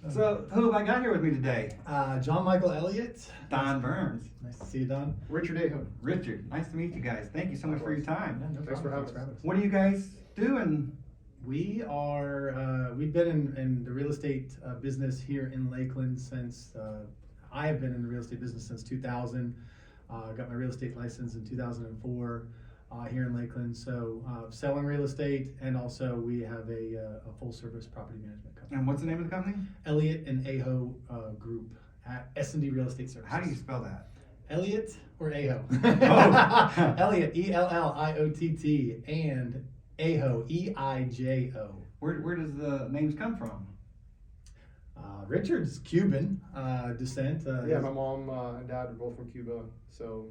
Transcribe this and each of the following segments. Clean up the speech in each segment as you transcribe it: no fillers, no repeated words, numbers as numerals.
So, who have I got here with me today? John Michael Elliott. Don Burns. Nice to see you, Don. Richard Eijo. Richard, nice to meet you guys. Thank you so much for your time. Yeah, no Thanks for problem. having us. What do you guys do? And We are, we've been in the real estate business here in Lakeland since, I have been in the real estate business since 2000. Got my real estate license in 2004 here in Lakeland. So selling real estate, and also we have a full service property management company. and what's the name of the company? Elliott and Eijo Group at S&D Real Estate Services. How do you spell that? Elliott or Eijo? Oh. Elliott, Elliott, and Eijo, Eijo. Where does the names come from? Richard's Cuban descent. Yeah, my mom and dad are both from Cuba. So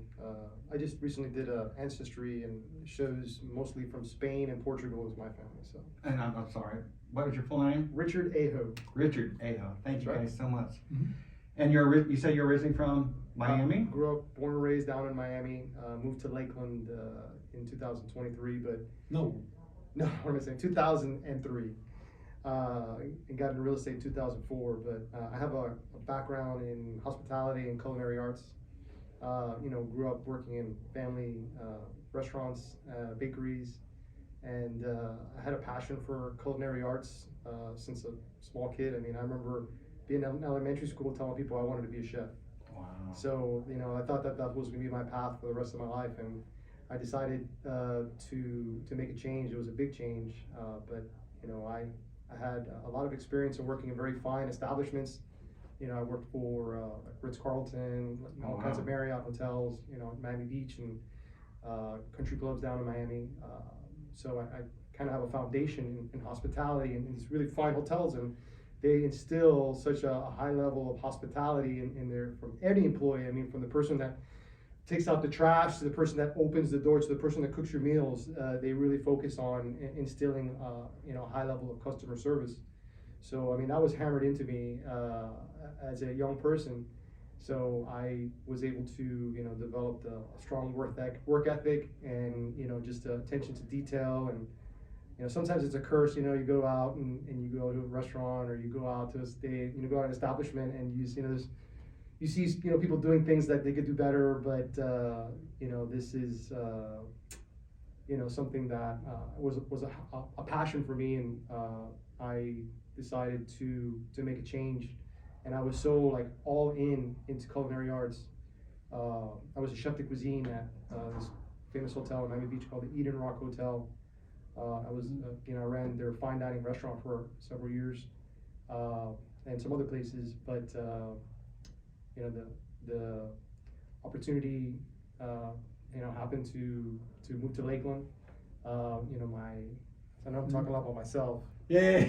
I just recently did ancestry, and shows mostly from Spain and Portugal is my family. So And I'm sorry. What was your full name? Richard Eijo. Richard Eijo. Thank you That's right. guys so much. Mhm. And you said you're originally from Miami? Grew up, born and raised down in Miami. Moved to Lakeland in 2023, but No. no, what am I saying? 2003. And got into real estate in 2004. But I have a background in hospitality and culinary arts. Grew up working in family restaurants, bakeries, and I had a passion for culinary arts since a small kid. I mean, I remember being in elementary school telling people I wanted to be a chef. Wow. So, I thought that was going to be my path for the rest of my life, and I decided to make a change. It was a big change, but I had a lot of experience in working in very fine establishments. I worked for Ritz-Carlton, all Oh, kinds wow. of Marriott hotels, Miami Beach and country clubs down in Miami. So I kind of have a foundation in hospitality and in these really fine hotels, and they instill such a high level of hospitality in there from any employee. I mean, from the person that takes out the trash to the person that opens the door to the person that cooks your meals. They really focus on instilling a high level of customer service. So I mean, that was hammered into me as a young person. So I was able to develop a strong work ethic and just attention to detail. And sometimes it's a curse. You go out and you go to a restaurant, or you go out to a state, go out to an establishment, and you see people doing things that they could do better, but this is something that was a passion for me, and I decided to make a change, and I was so all into culinary arts. I was a chef de cuisine at this famous hotel in Miami Beach called the Eden Rock Hotel. I ran their fine dining restaurant for several years, and some other places, but the opportunity happened to move to Lakeland. I know I'm talking a lot about myself. Yeah.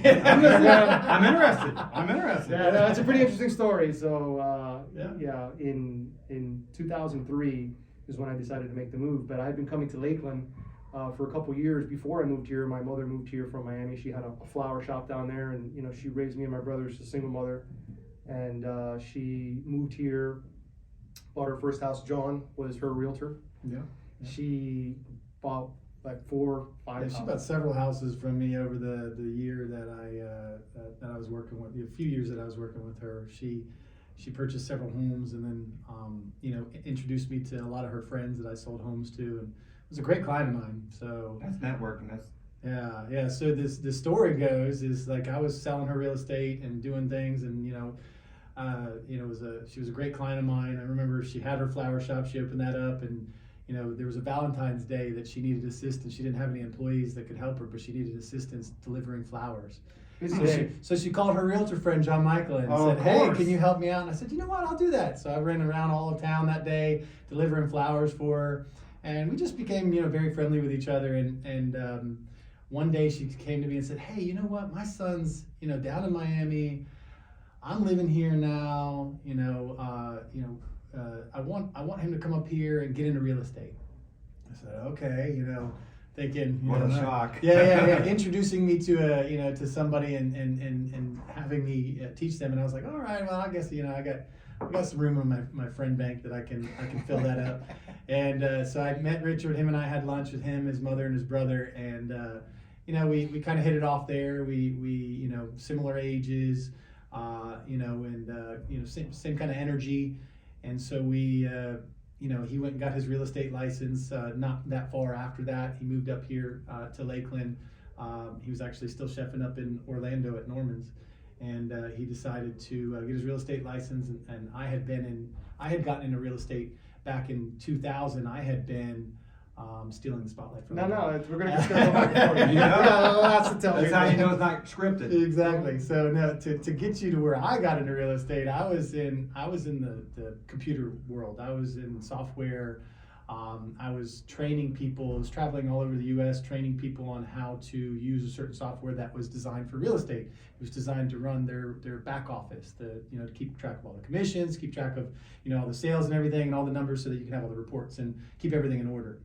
I'm interested. I'm interested. Yeah, that's a pretty interesting story. So Yeah. in 2003 is when I decided to make the move. But I had been coming to Lakeland for a couple years before I moved here. My mother moved here from Miami. She had a flower shop down there, and she raised me and my brother. She's a single mother, and she moved here, bought her first house. John was her realtor. Yeah. She bought 4 or 5 She houses. bought several houses from me over the year that I was working with, a few years that I was working with her. She purchased several homes, and then introduced me to a lot of her friends that I sold homes to, and it was a great client of mine. So That's networking. That's yeah. So the story goes is I was selling her real estate and doing things, and she was a great client of mine. I remember she had her flower shop. She opened that up, and there was a Valentine's Day that she needed assistance. She didn't have any employees that could help her, but she needed assistance delivering flowers. So she called her realtor friend, John Michael, and Oh, said, of "Hey, course. can you help me out?" And I said, "You know what? I'll do that." So I ran around all of town that day delivering flowers for her, and we just became very friendly with each other. And one day she came to me and said, "Hey, you know what? My son's down in Miami. I'm living here now. I want him to come up here and get into real estate." I said, "Okay," thinking. what a shock. Yeah. Introducing me to to somebody and having me teach them, and I was like, "All right, well, I guess I got some room in my friend bank that I can fill that up." And so I met Richard. Him and I had lunch with him, his mother, and his brother, and we kind of hit it off there. We similar ages. same kind of energy. And so we, he went and got his real estate license. Not that far after that, he moved up here to Lakeland. He was actually still chefing up in Orlando at Norman's, and he decided to get his real estate license. And I had gotten into real estate back in 2000. I had been stealing the spotlight from him. We're going to just go back and forth. You know? We got lots to tell. That's how you know it's not scripted. Exactly. So no, to get you to where I got into real estate, I was in the computer world. I was in software. I was training people. I was traveling all over the U.S. training people on how to use a certain software that was designed for real estate. It was designed to run their back office, to keep track of all the commissions, keep track of all the sales and everything, and all the numbers, so that you can have all the reports and keep everything in order.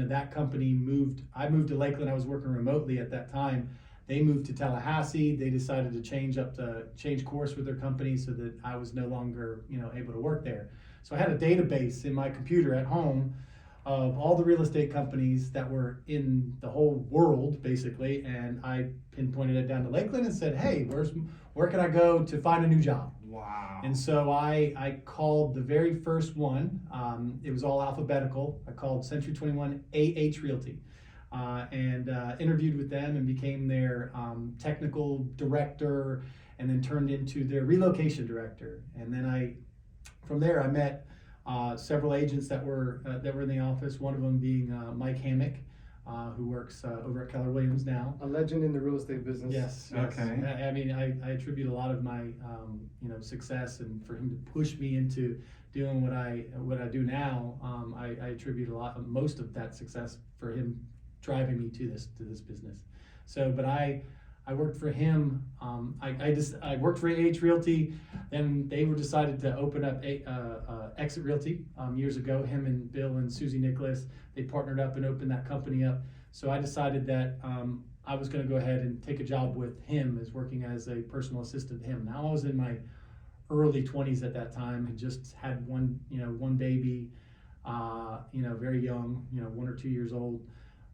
That company moved. I moved to Lakeland. I was working remotely at that time. They moved to Tallahassee. They decided to change course with their company, so that I was no longer able to work there. So I had a database in my computer at home of all the real estate companies that were in the whole world, basically, and I pinpointed it down to Lakeland and said, hey, where can I go to find a new job? Wow. And so I called the very first one. It was all alphabetical. I called Century 21 AH Realty and interviewed with them and became their technical director, and then turned into their relocation director. And then from there I met several agents that were in the office. One of them being Mike Hammock, who works over at Keller Williams now. A legend in the real estate business. Yes. Okay. I mean, I attribute a lot of my success, and for him to push me into doing what I do now, I attribute most of that success for him driving me to this business. So, but I worked for him. I worked for AH Realty. Then they decided to open up Exit Realty years ago. Him and Bill and Susie Nicholas, they partnered up and opened that company up. So I decided that I was going to go ahead and take a job with him as working as a personal assistant to him. Now I was in my early 20s at that time. Had just had one baby, very young, 1 or 2 years old.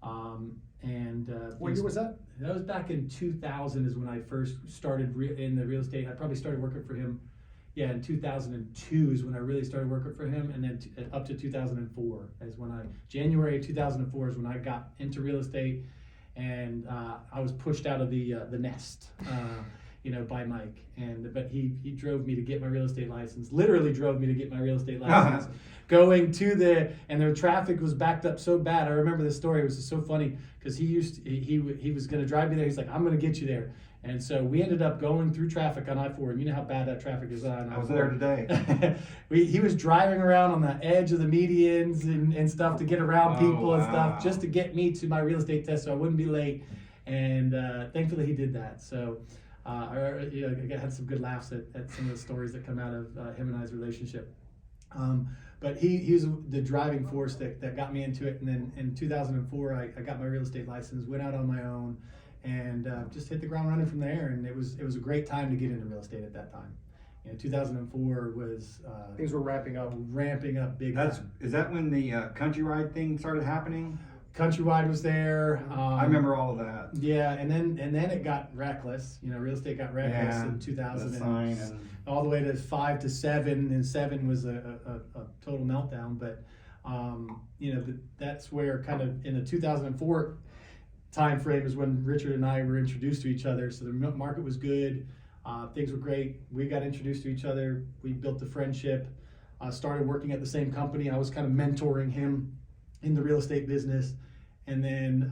What year was that? That was back in 2000 is when I first started in the real estate. I probably started working for him, in 2002 is when I really started working for him, and then up to 2004 is when January of 2004 is when I got into real estate, and I was pushed out of the nest, by Mike, but he drove me to get my real estate license. Literally drove me to get my real estate license. Going to and the traffic was backed up so bad. I remember this story. It was just so funny because he was going to drive me there. He's like, I'm going to get you there. And so we ended up going through traffic on I-4, and you know how bad that traffic is on I-4. I was there today. He was driving around on the edge of the medians and stuff to get around people and stuff, just to get me to my real estate test so I wouldn't be late. And thankfully he did that. So I had some good laughs at some of the stories that come out of him and I's relationship. But he was the driving force that got me into it. And then in 2004, I got my real estate license, went out on my own, and just hit the ground running from there. And it was a great time to get into real estate at that time. 2004 was things were ramping up big. Is that when the Countrywide thing started happening? Countrywide was there. I remember all of that. Yeah, and then it got reckless. Real estate got reckless in 2000, all the way to 5 to 7, and 7 was a total meltdown. But that's where kind of in the 2004 time frame is when Richard and I were introduced to each other. So the market was good, things were great. We got introduced to each other. We built a friendship. Started working at the same company. I was kind of mentoring him in the real estate business. And then,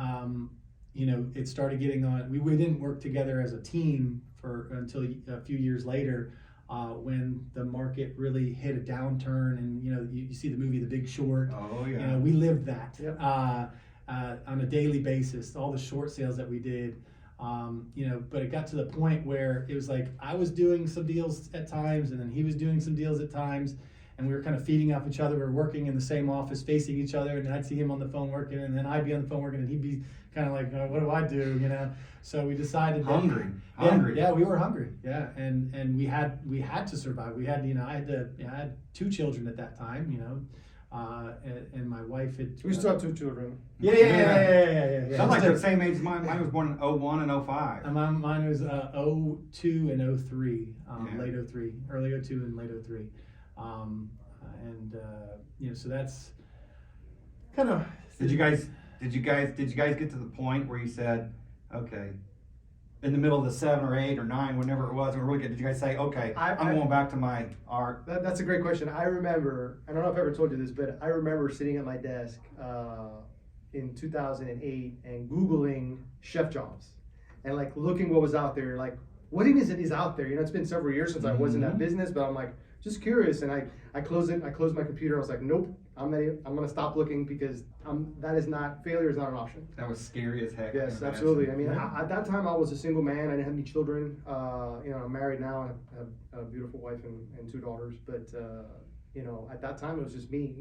it started getting on. We didn't work together as a team until a few years later, when the market really hit a downturn. And you see the movie The Big Short. Oh yeah. We lived that. Yep. On a daily basis. All the short sales that we did. But it got to the point where it was like I was doing some deals at times, and then he was doing some deals at times. And we were kind of feeding off each other. We were working in the same office, facing each other, and I'd see him on the phone working, and then I'd be on the phone working, and he'd be kind of like, what do I do, So we decided hungry. Yeah, we were hungry. Yeah, and we had to survive. We had, I had 2 children at that time. and my wife had. We still have 2 children. Yeah. Sounds like they're the same age as mine. Mine was born in 01 and 05. Mine was 02 and 03, Yeah. late 03, early 02 and late 03. So that's kind of. Did you guys get to the point where you said, okay, in the middle of the 7 or 8 or 9, whenever it was, and we're really good, did you guys say, okay, I'm going back to my art? That's a great question. I remember, I don't know if I ever told you this, but I remember sitting at my desk in 2008 and Googling chef jobs and like looking what was out there, like what even is out there? You know, it's been several years since I was in that business, but I'm like, just curious. And I closed my computer. I was like, nope, I'm gonna stop looking because failure is not an option. That was scary as heck. Yes, absolutely. I mean, at that time I was a single man. I didn't have any children. I'm married now. I have a beautiful wife and 2 daughters. But at that time it was just me.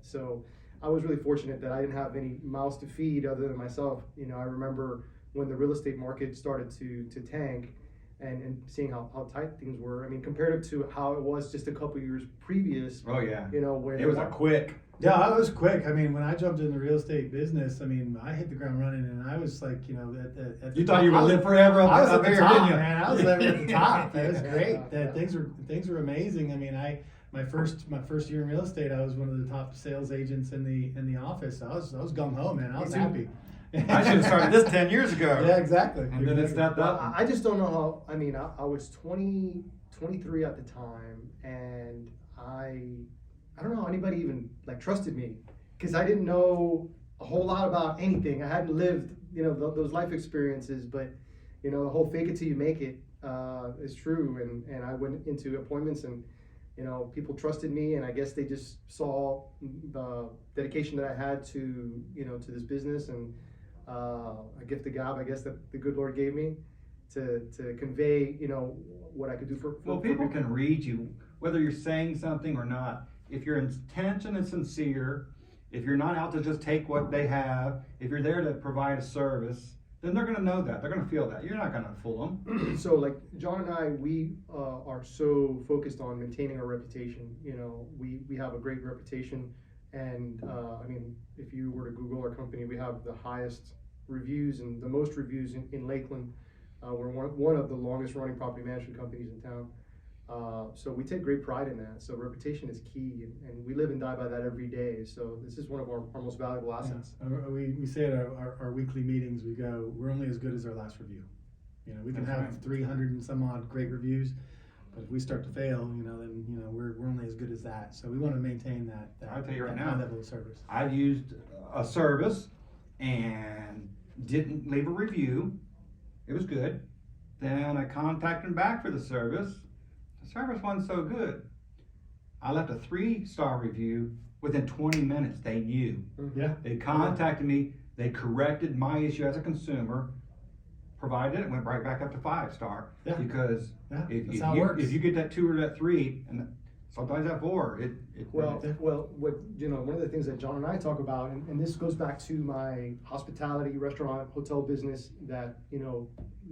So I was really fortunate that I didn't have any mouths to feed other than myself. I remember when the real estate market started to tank. And seeing how tight things were. I mean, compared to how it was just a couple years previous. Oh yeah. Where it was a quick. Yeah, I was quick. I mean, when I jumped in the real estate business, I mean, I hit the ground running, and I was like, at You thought you would live forever I was up at the here, top, didn't you? man. I was living at the top. It was great. Yeah. Things were amazing. I mean, my first year in real estate, I was one of the top sales agents in the office. I was gung ho, man. I was happy. I should have started this 10 years ago. Yeah, exactly. And then it stepped up. I just don't know how. I mean, I was 23 at the time, and I don't know how anybody even like trusted me because I didn't know a whole lot about anything. I hadn't lived, those life experiences. But the whole fake it till you make it is true. And I went into appointments and. People trusted me, and I guess they just saw the dedication that I had to this business and a gift of God, I guess, that the good Lord gave me to convey, what I could do for People can read you, whether you're saying something or not. If your intention is sincere, if you're not out to just take what they have, if you're there to provide a service, then they're going to know that. They're going to feel that. You're not going to fool them. So, like John and I, we are so focused on maintaining our reputation. We have a great reputation, and I mean, if you were to Google our company, we have the highest reviews and the most reviews in Lakeland. We're one of the longest running property management companies in town. So we take great pride in that. So reputation is key, and we live and die by that every day. So this is one of our most valuable assets. Yeah. We say at our weekly meetings, we go, we're only as good as our last review. We can have 300 and some odd great reviews, but if we start to fail, then we're only as good as that. So we want to maintain that. I'll tell you right that now, high level of service. I've used a service and didn't leave a review. It was good. Then I contacted them back for the service. The service wasn't so good. I left a 3-star review. Within 20 minutes, they knew. Yeah. They contacted me. They corrected my issue as a consumer. Provided it went right back up to 5-star. Yeah. Because that's how it works. if you get that 2 or that 3, and sometimes that 4, Well, what one of the things that John and I talk about, and this goes back to my hospitality, restaurant, hotel business that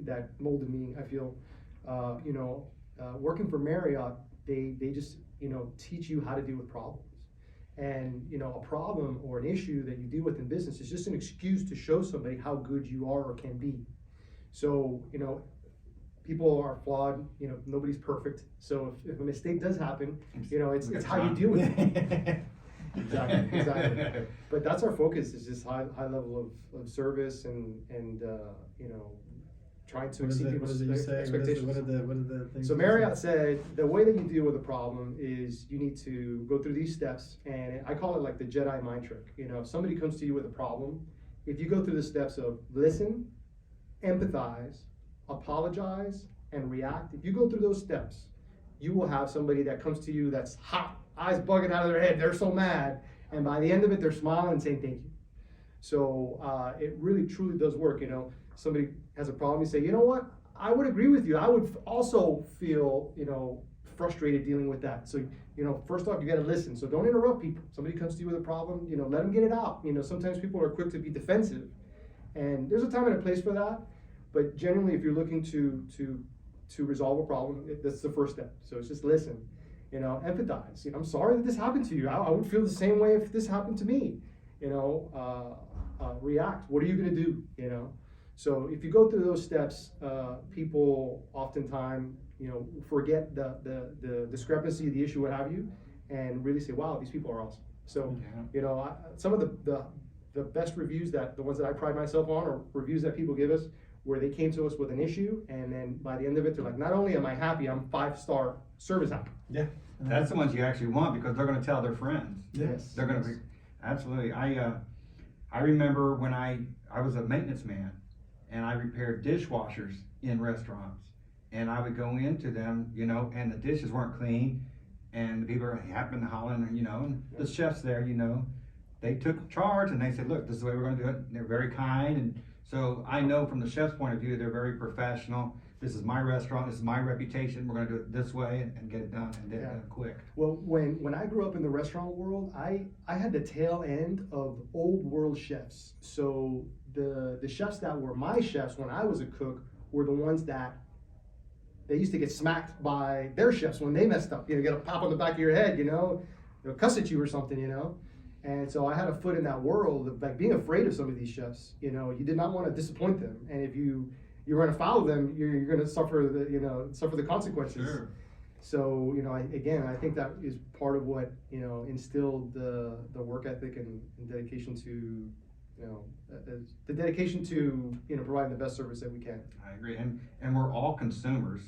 that molded me. I feel, working for Marriott, they just teach you how to deal with problems, and a problem or an issue that you deal with in business is just an excuse to show somebody how good you are or can be. So people are flawed, nobody's perfect. So if a mistake does happen, it's how you deal with it. Exactly. But that's our focus, is just high level of service and trying to exceed people's expectations. What are the things? So Marriott said the way that you deal with a problem is you need to go through these steps, and I call it like the Jedi mind trick. If somebody comes to you with a problem, if you go through the steps of listen, empathize, apologize, and react, if you go through those steps, you will have somebody that comes to you that's hot, eyes bugging out of their head, they're so mad, and by the end of it, they're smiling and saying thank you. So it really truly does work. Somebody has a problem, you say, you know what, I would agree with you. I would also feel, frustrated dealing with that. So, first off, you got to listen. So don't interrupt people. Somebody comes to you with a problem, let them get it out. Sometimes people are quick to be defensive, and there's a time and a place for that. But generally, if you're looking to resolve a problem, that's the first step. So it's just listen. empathize. I'm sorry that this happened to you. I would feel the same way if this happened to me. React. What are you going to do? So if you go through those steps, people oftentimes, forget the discrepancy, the issue, what have you, and really say, wow, these people are awesome. So, some of the best reviews, the ones that I pride myself on, are reviews that people give us where they came to us with an issue, and then by the end of it, they're like, not only am I happy, I'm 5-star service happy. Yeah. That's the ones you actually want, because they're going to tell their friends. Yes. They're going to be, absolutely. I remember when I was a maintenance man, and I repaired dishwashers in restaurants, and I would go into them, and the dishes weren't clean, and the people are happening to hollering, and the chefs there, they took charge, and they said, look, this is the way we're going to do it. And they're very kind, and so I know from the chef's point of view, they're very professional. This is my restaurant, this is my reputation, we're going to do it this way and get it done, and get it done quick. Well, when I grew up in the restaurant world, I had the tail end of old world chefs. So the chefs that were my chefs when I was a cook were the ones that they used to get smacked by their chefs when they messed up. You get a pop on the back of your head, they'll cuss at you or something, And so I had a foot in that world of like being afraid of some of these chefs. You did not want to disappoint them, and if you run afoul of them, you're going to suffer the consequences. Sure. So I think that is part of what instilled the work ethic and dedication to the dedication to providing the best service that we can. I agree, and we're all consumers.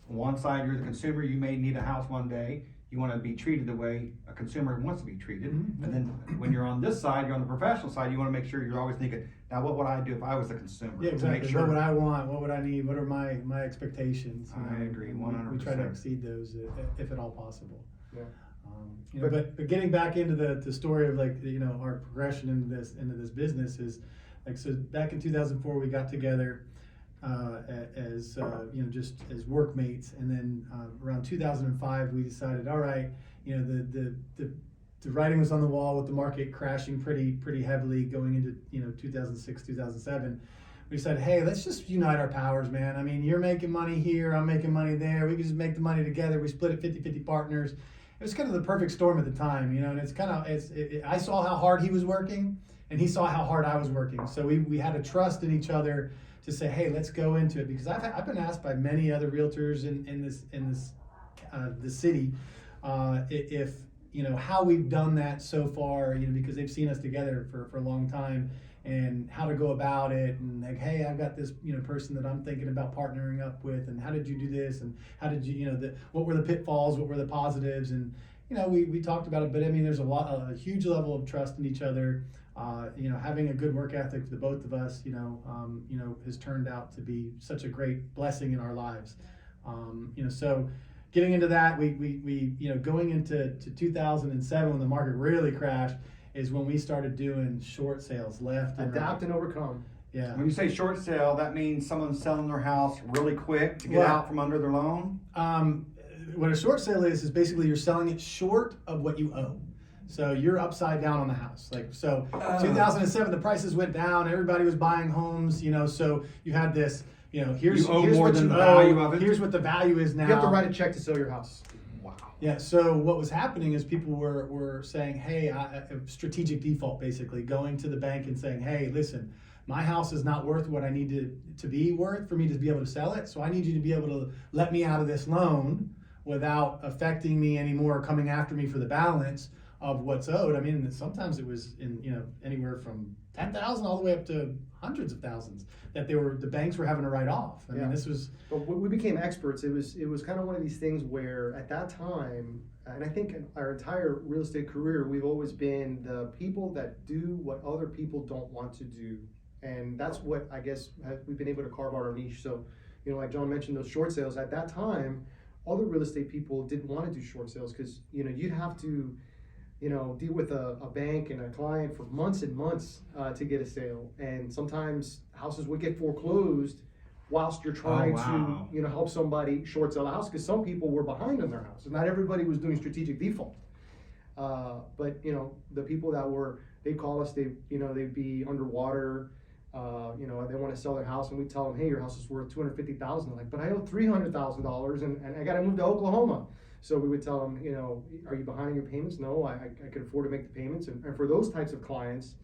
On one side, you're the consumer. You may need a house one day. You want to be treated the way a consumer wants to be treated. Mm-hmm. And then when you're on this side, you're on the professional side, you want to make sure you're always thinking, now what would I do if I was a consumer? Yeah, exactly. To make sure. What would I want? What would I need? What are my expectations? I agree, 100%. We try to exceed those if at all possible. Yeah. But getting back into the story of our progression into this business is so back in 2004 we got together as just as workmates, and then around 2005 we decided, all right, the writing was on the wall with the market crashing pretty heavily going into 2006 2007. We said, hey, let's just unite our powers, man. I mean, you're making money here, I'm making money there, we can just make the money together. We split it 50-50 partners. It was kind of the perfect storm at the time, and it's kind of I saw how hard he was working and he saw how hard I was working, so we had a trust in each other to say, hey, let's go into it, because I've been asked by many other realtors in the city if how we've done that so far, because they've seen us together for a long time, and how to go about it, and like, hey, I've got this person that I'm thinking about partnering up with, and how did you do this, and how did you what were the pitfalls, what were the positives, and we talked about it. But I mean, there's a huge level of trust in each other. Having a good work ethic for the both of us, has turned out to be such a great blessing in our lives. So getting into that, we going into 2007 when the market really crashed is when we started doing short sales left and Adapt right. and overcome. Yeah. When you say short sale, that means someone's selling their house really quick to get out from under their loan? What a short sale is basically you're selling it short of what you owe. So you're upside down on the house. 2007, the prices went down. Everybody was buying homes. So you had this. Here's owe here's more what than you the owe. value of it? Here's what the value is now. You have to write a check to sell your house. Wow. Yeah. So what was happening is people were saying, hey, strategic default, basically going to the bank and saying, hey, listen, my house is not worth what I need to be worth for me to be able to sell it. So I need you to be able to let me out of this loan without affecting me anymore, coming after me for the balance of what's owed. I mean, sometimes it was in anywhere from 10,000 all the way up to hundreds of thousands that the banks were having to write off. I mean, this was. But when we became experts, it was kind of one of these things where at that time, and I think in our entire real estate career, we've always been the people that do what other people don't want to do, and that's what I guess we've been able to carve out our niche. So, like John mentioned, those short sales at that time, other real estate people didn't want to do short sales because you'd have to deal with a bank and a client for months and months to get a sale. And sometimes houses would get foreclosed whilst you're trying to help somebody short sell a house, because some people were behind on their house. Not everybody was doing strategic default. But the people that they'd call us, they'd be underwater, they want to sell their house, and we tell them, hey, your house is worth $250,000. Like, but I owe $300,000 and I got to move to Oklahoma. So we would tell them, you know, are you behind on your payments? No, I can afford to make the payments. And for those types of clients,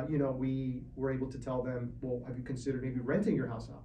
you know, we were able to tell them, well, have you considered maybe renting your house out?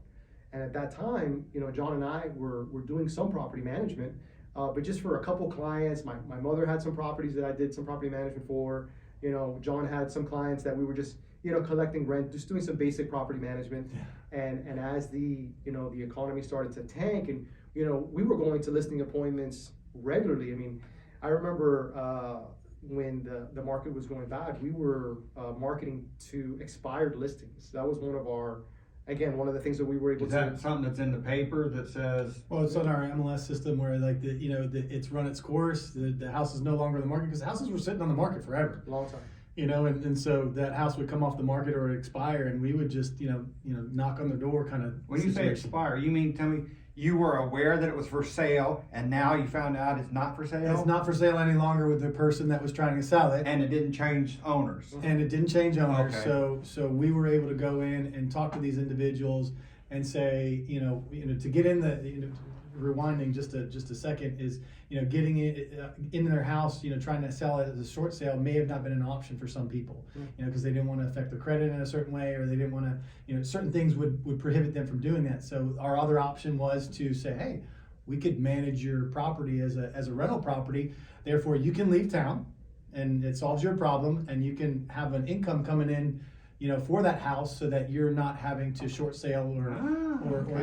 And at that time, you know, John and I were doing some property management, but just for a couple clients. My mother had some properties that I did some property management for. You know, John had some clients that we were just, you know, collecting rent, just doing some basic property management. And as the, you know, the economy started to tank, and, you know, we were going to listing appointments regularly. I mean, I remember when the market was going bad, we were marketing to expired listings. That was one of our, again, one of the things that we were able Is to. that something that's in the paper that says? Well, it's on our MLS system where like it's run its course. The house is no longer on the market because houses were sitting on the market forever. Long time. You know, and so that house would come off the market or expire, and we would just you know knock on the door kind of. When you say expire, you mean tell me you were aware that it was for sale and now you found out it's not for sale? It's not for sale any longer with the person that was trying to sell it. And it didn't change owners. And it didn't change owners, Okay. so we were able to go in and talk to these individuals and say, you know, to get in the, you know, rewinding just a second is, you know, getting it in their house, you know, trying to sell it as a short sale may have not been an option for some people, you know, because they didn't want to affect their credit in a certain way, or they didn't want to, you know, certain things would prohibit them from doing that. So our other option was to say, hey, we could manage your property as a rental property. Therefore, you can leave town, and it solves your problem, and you can have an income coming in, you know, for that house, so that you're not having to short sale or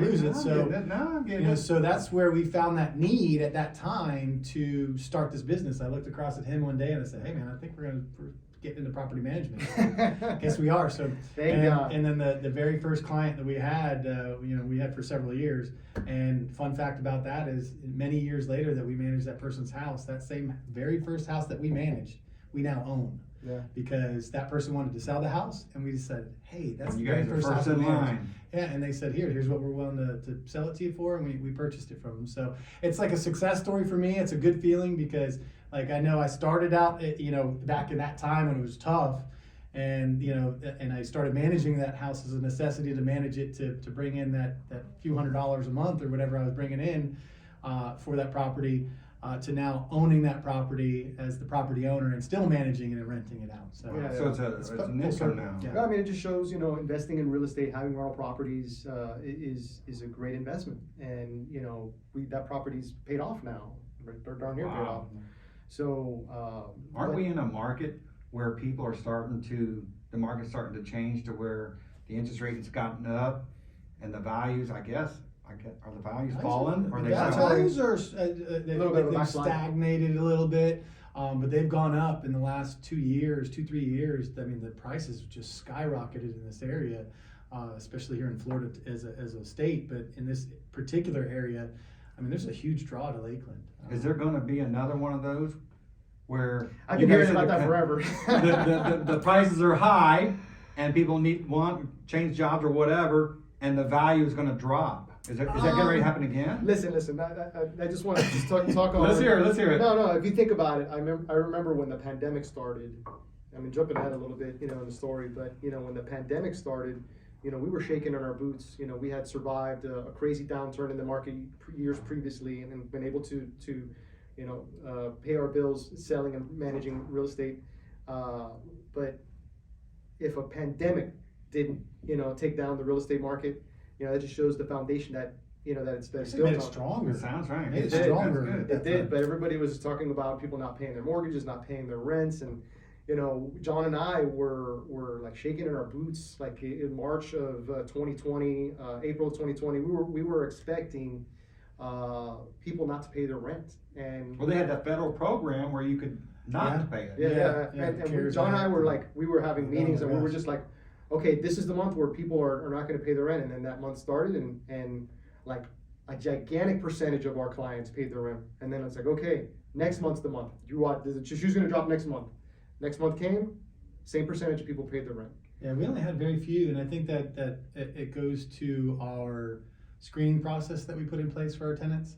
lose it. So, you know, so that's where we found that need at that time to start this business. I looked across at him one day and I said, hey man, I think we're getting into property management. Guess we are. So, and then the very first client that we had, you know, we had for several years. And fun fact about that is many years later that we managed that person's house, that same very first house that we managed, we now own. Yeah. Because that person wanted to sell the house, and we said, hey, that's You the very guys are first house first we in managed. line. Yeah, and they said, here's what we're willing to sell it to you for, and we purchased it from them. So it's like a success story for me. It's a good feeling because, like, I know I started out, you know, back in that time when it was tough, and, you know, and I started managing that house as a necessity to manage it to bring in that few $100s a month or whatever I was bringing in for that property. To now owning that property as the property owner and still managing it and renting it out. So, Yeah, So it's an income now. Yeah. I mean, it just shows, you know, investing in real estate, having rental properties is a great investment. And, you know, that property's paid off now. They're darn near paid off. So, Aren't we in a market where people are the market's starting to change to where the interest rate has gotten up and the values, I guess, are the values falling? Or are they The still? values are they've backslide. stagnated a little bit, but they've gone up in the last 3 years. I mean, the prices just skyrocketed in this area, especially here in Florida as a state. But in this particular area, I mean, there's a huge draw to Lakeland. Is there going to be another one of those where I've been hearing about that forever. the prices are high and people want change jobs or whatever, and the value is going to drop? Is that getting ready to happen again? Listen. I just want to just talk on. Let's hear it. No. If you think about it, I remember when the pandemic started. I mean, jumping ahead a little bit, you know, in the story, but you know, when the pandemic started, you know, we were shaking in our boots. You know, we had survived a crazy downturn in the market years previously, and been able to you know, pay our bills, selling and managing real estate. But if a pandemic didn't, you know, take down the real estate market, you know, that just shows the foundation that, you know, that it's still made it stronger. It sounds right. Made it That's stronger. good. It did, but everybody was talking about people not paying their mortgages, not paying their rents, and you know, John and I were like shaking in our boots, like in March of 2020, April of 2020. We were expecting people not to pay their rent, and Well, they had that federal program where you could not pay it. yeah. And John and I were like, we were having meetings, and we were just like, okay, this is the month where people are not going to pay their rent, and then that month started, and like a gigantic percentage of our clients paid their rent, and then it's like, okay, next month's the month. The shoe's going to drop next month. Next month came, same percentage of people paid their rent. Yeah, we only had very few, and I think that it goes to our screening process that we put in place for our tenants.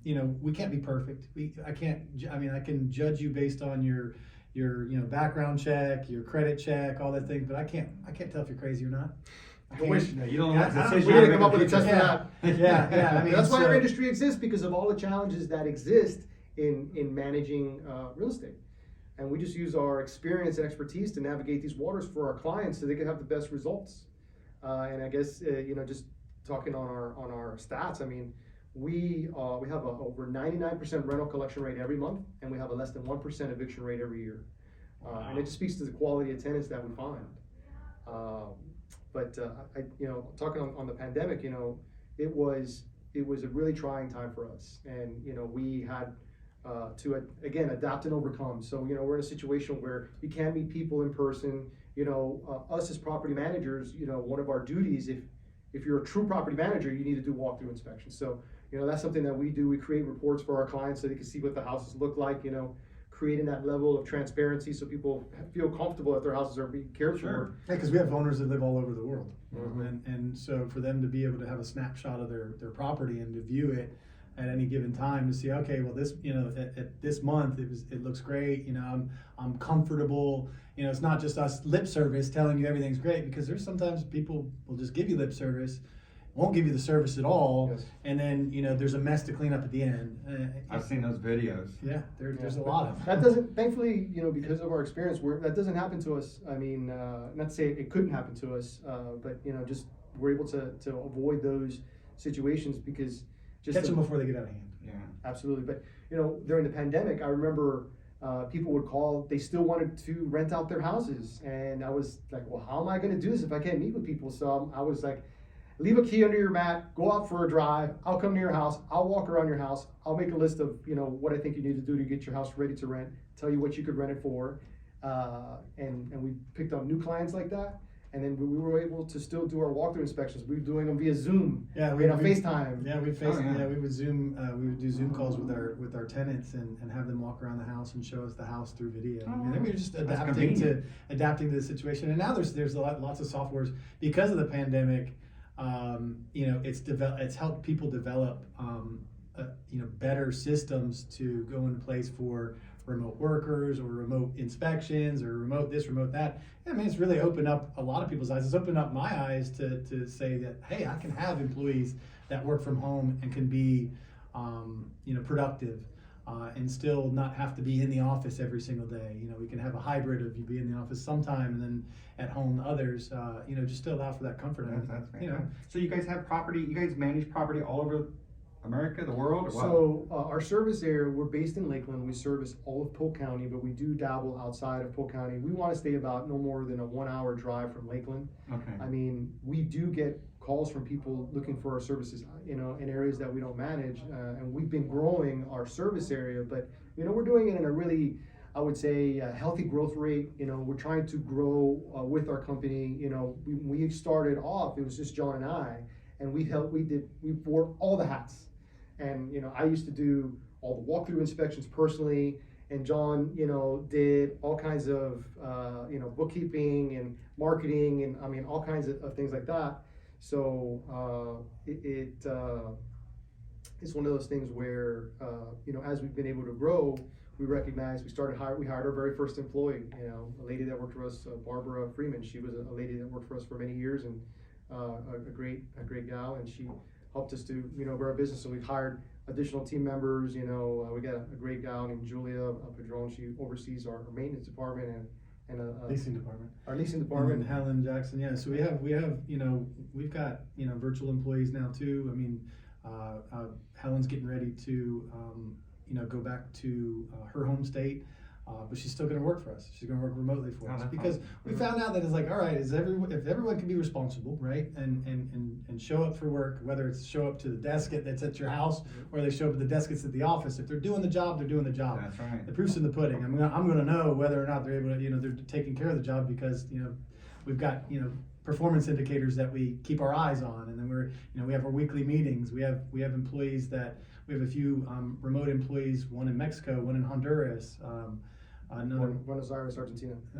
You know, we can't be perfect. I can judge you based on your you know, background check, your credit check, all that thing, but I can't tell if you're crazy or not. I wish. No, you don't Yeah, want I don't- decision We gotta making come up with a test for Yeah. that. Yeah. I mean, That's why so- our industry exists, because of all the challenges that exist in managing real estate. And we just use our experience and expertise to navigate these waters for our clients so they can have the best results. And I guess just talking on our stats, I mean, we have a over 99% rental collection rate every month, and we have a less than 1% eviction rate every year. And it just speaks to the quality of tenants that we find. Talking on the pandemic, it was a really trying time for us, and we had to again adapt and overcome. So we're in a situation where you can't meet people in person. Us as property managers, one of our duties, if you're a true property manager, you need to do walkthrough inspections. So that's something that we do. We create reports for our clients so they can see what the houses look like. Creating that level of transparency so people feel comfortable that their houses are being cared for. Yeah, because we have owners that live all over the world, Mhm. and so for them to be able to have a snapshot of their property and to view it at any given time to see, okay, well this at this month it looks great, I'm comfortable. It's not just us lip service telling you everything's great, because there's sometimes people will just give you lip service, won't give you the service at all, Yes. and then there's a mess to clean up at the end. I've seen those videos. Yeah, there's a Yeah. lot of That doesn't, thankfully, because of our experience, that doesn't happen to us. I mean, not to say it couldn't happen to us, but just we're able to avoid those situations because just catch them before they get out of hand. Yeah. absolutely. But during the pandemic, I remember people would call. They still wanted to rent out their houses, and I was like, well, how am I going to do this if I can't meet with people? So I was like, leave a key under your mat, go out for a drive, I'll come to your house, I'll walk around your house, I'll make a list of, what I think you need to do to get your house ready to rent, tell you what you could rent it for. And we picked up new clients like that. And then we were able to still do our walkthrough inspections. We were doing them via Zoom, FaceTime. Yeah, we would do Zoom calls Oh. with our tenants and have them walk around the house and show us the house through video. Oh, And then we were just that's adapting convenient. to the situation. And now there's lots of softwares because of the pandemic. It's helped people develop better systems to go in place for remote workers or remote inspections or remote this, remote that. I mean, it's really opened up a lot of people's eyes. It's opened up my eyes to say that, hey, I can have employees that work from home and can be, productive and still not have to be in the office every single day. We can have a hybrid of you be in the office sometime and then at home others, just to allow for that comfort. That's fantastic. So you guys have property, you guys manage property all over America, the world, or what? So our service area, we're based in Lakeland. We service all of Polk County, but we do dabble outside of Polk County. We want to stay about no more than a 1-hour drive from Lakeland. Okay. I mean, we do get calls from people looking for our services, in areas that we don't manage, and we've been growing our service area, but we're doing it in a really, I would say, healthy growth rate. We're trying to grow with our company. We started off, it was just John and I, and we wore all the hats. And I used to do all the walkthrough inspections personally, and John, did all kinds of bookkeeping and marketing, and I mean all kinds of things like that. So it's one of those things where as we've been able to grow, we recognize we hired our very first employee. A lady that worked for us, Barbara Freeman. She was a lady that worked for us for many years, and a great gal, and she helped us to grow our business. So we've hired additional team members. We got a great gal named Julia Padron. She oversees our maintenance department and Leasing department. our leasing department. And Helen Jackson, yeah. So we've got virtual employees now too. I mean, Helen's getting ready to go back to her home state. But she's still going to work for us. She's going to work remotely for us because we found out that it's like, all right, if everyone can be responsible, right, and show up for work, whether it's show up to the desk that's at your house or they show up at the desk that's at the office. If they're doing the job, they're doing the job. That's right. The proof's in the pudding. I'm going to know whether or not they're able to, they're taking care of the job because we've got performance indicators that we keep our eyes on, and then we have our weekly meetings. We have employees that we have a few remote employees, one in Mexico, one in Honduras. Another Buenos Aires,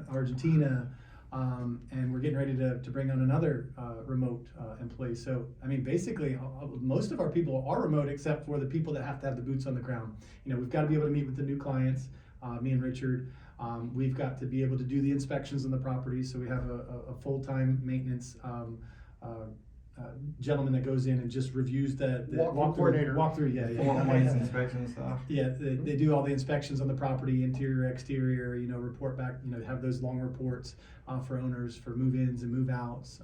Argentina, and we're getting ready to bring on another remote employee. So, I mean, basically, most of our people are remote except for the people that have to have the boots on the ground. We've got to be able to meet with the new clients, me and Richard. We've got to be able to do the inspections on the property. So we have a full-time maintenance gentleman that goes in and just reviews the Walkthrough coordinator. Walkthrough, yeah, yeah. Four points inspection and stuff. Yeah, they do all the inspections on the property, interior, exterior, report back, have those long reports for owners for move-ins and move-outs.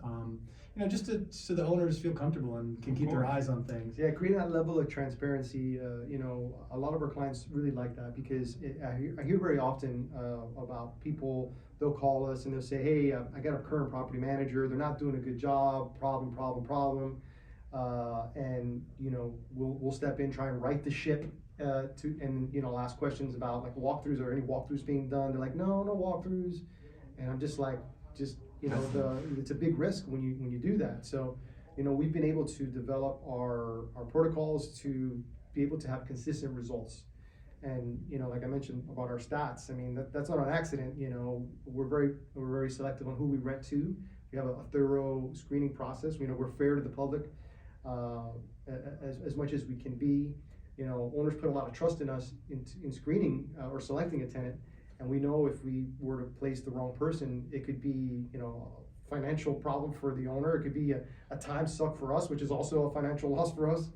Just so the owners feel comfortable and can keep their eyes on things. Yeah, creating that level of transparency, a lot of our clients really like that because I hear very often about people, they'll call us and they'll say, hey, I got a current property manager, they're not doing a good job, problem. And, we'll step in, try and right the ship I'll ask questions about like walkthroughs, or any walkthroughs being done. They're like, no walkthroughs. And I'm just like, it's a big risk when you do that. So, we've been able to develop our protocols to be able to have consistent results. And, like I mentioned about our stats, I mean, that's not an accident. We're very selective on who we rent to. We have a thorough screening process. We're fair to the public as much as we can be. Owners put a lot of trust in us in screening or selecting a tenant. And we know if we were to place the wrong person, it could be, a financial problem for the owner. It could be a time suck for us, which is also a financial loss for us.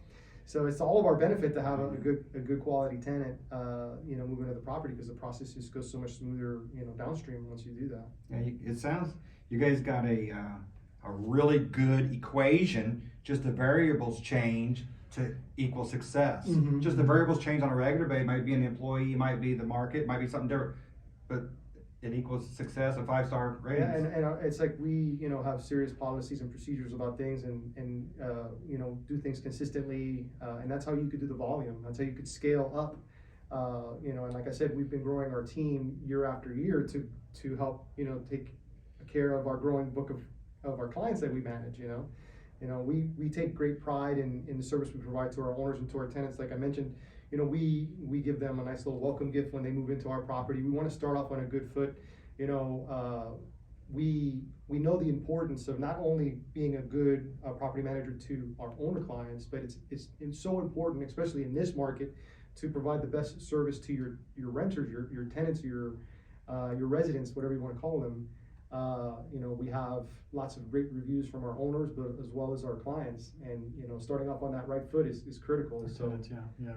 So it's all of our benefit to have a good quality tenant, moving to the property, because the process just goes so much smoother, downstream once you do that. Yeah, it sounds you guys got a really good equation. Just the variables change to equal success. Mm-hmm. Just the variables change on a regular basis. It might be an employee, it might be the market, it might be something different, but it equals success, a 5-star rating. Yeah, and it's like we, have serious policies and procedures about things, and do things consistently, and that's how you could do the volume. That's how you could scale up. And like I said, we've been growing our team year after year to help, take care of our growing book of our clients that we manage. We take great pride in the service we provide to our owners and to our tenants. Like I mentioned, we give them a nice little welcome gift when they move into our property. We want to start off on a good foot. We know the importance of not only being a good property manager to our owner clients, but it's so important, especially in this market, to provide the best service to your renters, your tenants, your residents, whatever you want to call them. We have lots of great reviews from our owners, but as well as our clients, and starting off on that right foot is critical. So yeah.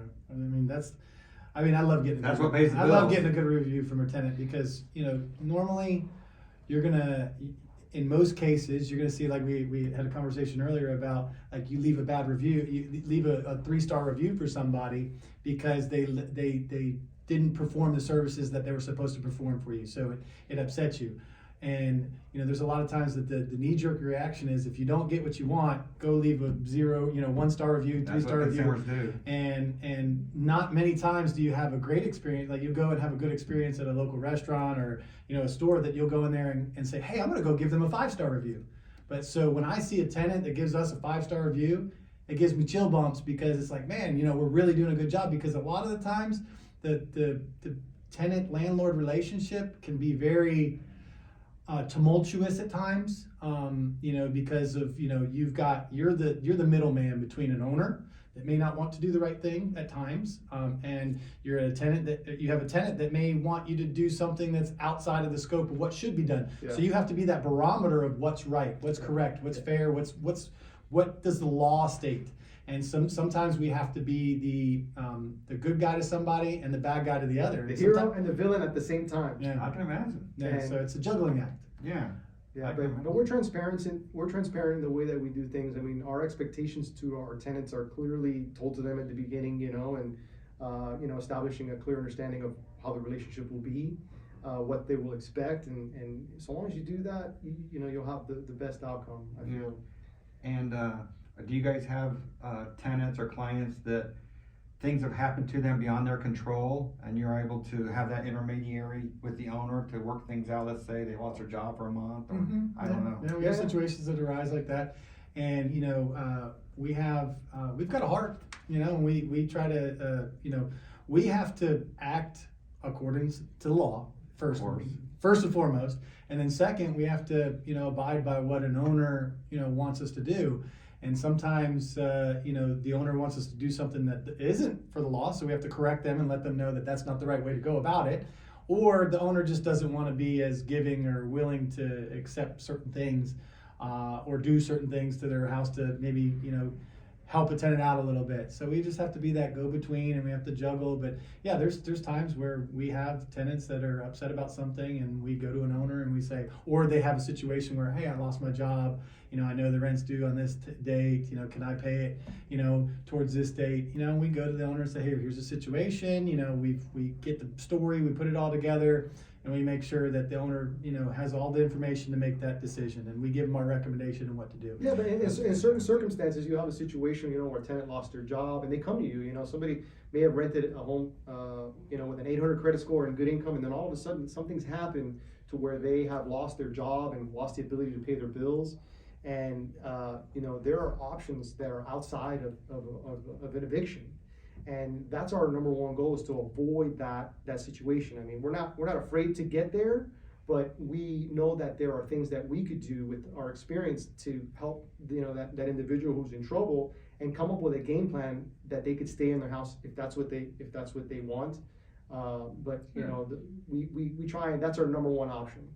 I love getting. That's what pays the I love bills. getting a good review from a tenant, because normally you're gonna, in most cases, you're gonna see, like we had a conversation earlier about, like, you leave a bad review, you leave a 3-star review for somebody because they didn't perform the services that they were supposed to perform for you, so it upsets you. And there's a lot of times that the knee-jerk reaction is, if you don't get what you want, go leave a 0, 1-star review, 3-star review. That's what consumers do. And not many times do you have a great experience. Like, you go and have a good experience at a local restaurant or a store, that you'll go in there and say, hey, I'm gonna go give them a 5-star review. But so when I see a tenant that gives us a 5-star review, it gives me chill bumps, because it's like, man, we're really doing a good job. Because a lot of the times the tenant landlord relationship can be very tumultuous at times, because of you're the middleman between an owner that may not want to do the right thing at times, and you have a tenant that may want you to do something that's outside of the scope of what should be done. Yeah. So you have to be that barometer of what's right, what's correct, what's fair, what does the law state. And sometimes we have to be the good guy to somebody and the bad guy to the other. The hero and the villain at the same time. Yeah. I can imagine. Yeah, so it's a juggling act. Yeah. Yeah, but we're transparent in the way that we do things. I mean, our expectations to our tenants are clearly told to them at the beginning, and establishing a clear understanding of how the relationship will be, what they will expect, and so long as you do that, you'll have the best outcome, I feel. And do you guys have tenants or clients that things have happened to them beyond their control, and you're able to have that intermediary with the owner to work things out? Let's say they lost their job for a month, or I don't know. Yeah, we have situations that arise like that, and we've got a heart, and we try to, we have to act according to the law first and foremost, and then second, we have to abide by what an owner wants us to do. And sometimes, the owner wants us to do something that isn't for the law, so we have to correct them and let them know that that's not the right way to go about it. Or the owner just doesn't want to be as giving or willing to accept certain things. or do certain things to their house to maybe, help a tenant out a little bit. So we just have to be that go-between, and we have to juggle. But yeah, there's times where we have tenants that are upset about something, and we go to an owner and we say, or they have a situation where, hey, I lost my job. I know the rent's due on this date. Can I pay it? Towards this date. We go to the owner and say, hey, here's the situation. We get the story, we put it all together, and we make sure that the owner, has all the information to make that decision, and we give them our recommendation on what to do. Yeah, but in certain circumstances, you have a situation, where a tenant lost their job and they come to you. Somebody may have rented a home, with an 800 credit score and good income, and then all of a sudden something's happened to where they have lost their job and lost the ability to pay their bills. And there are options that are outside of an eviction. And that's our number one goal, is to avoid that situation. I mean, we're not afraid to get there, but we know that there are things that we could do with our experience to help that individual who's in trouble, and come up with a game plan that they could stay in their house if that's what they want. But we try, and that's our number one option.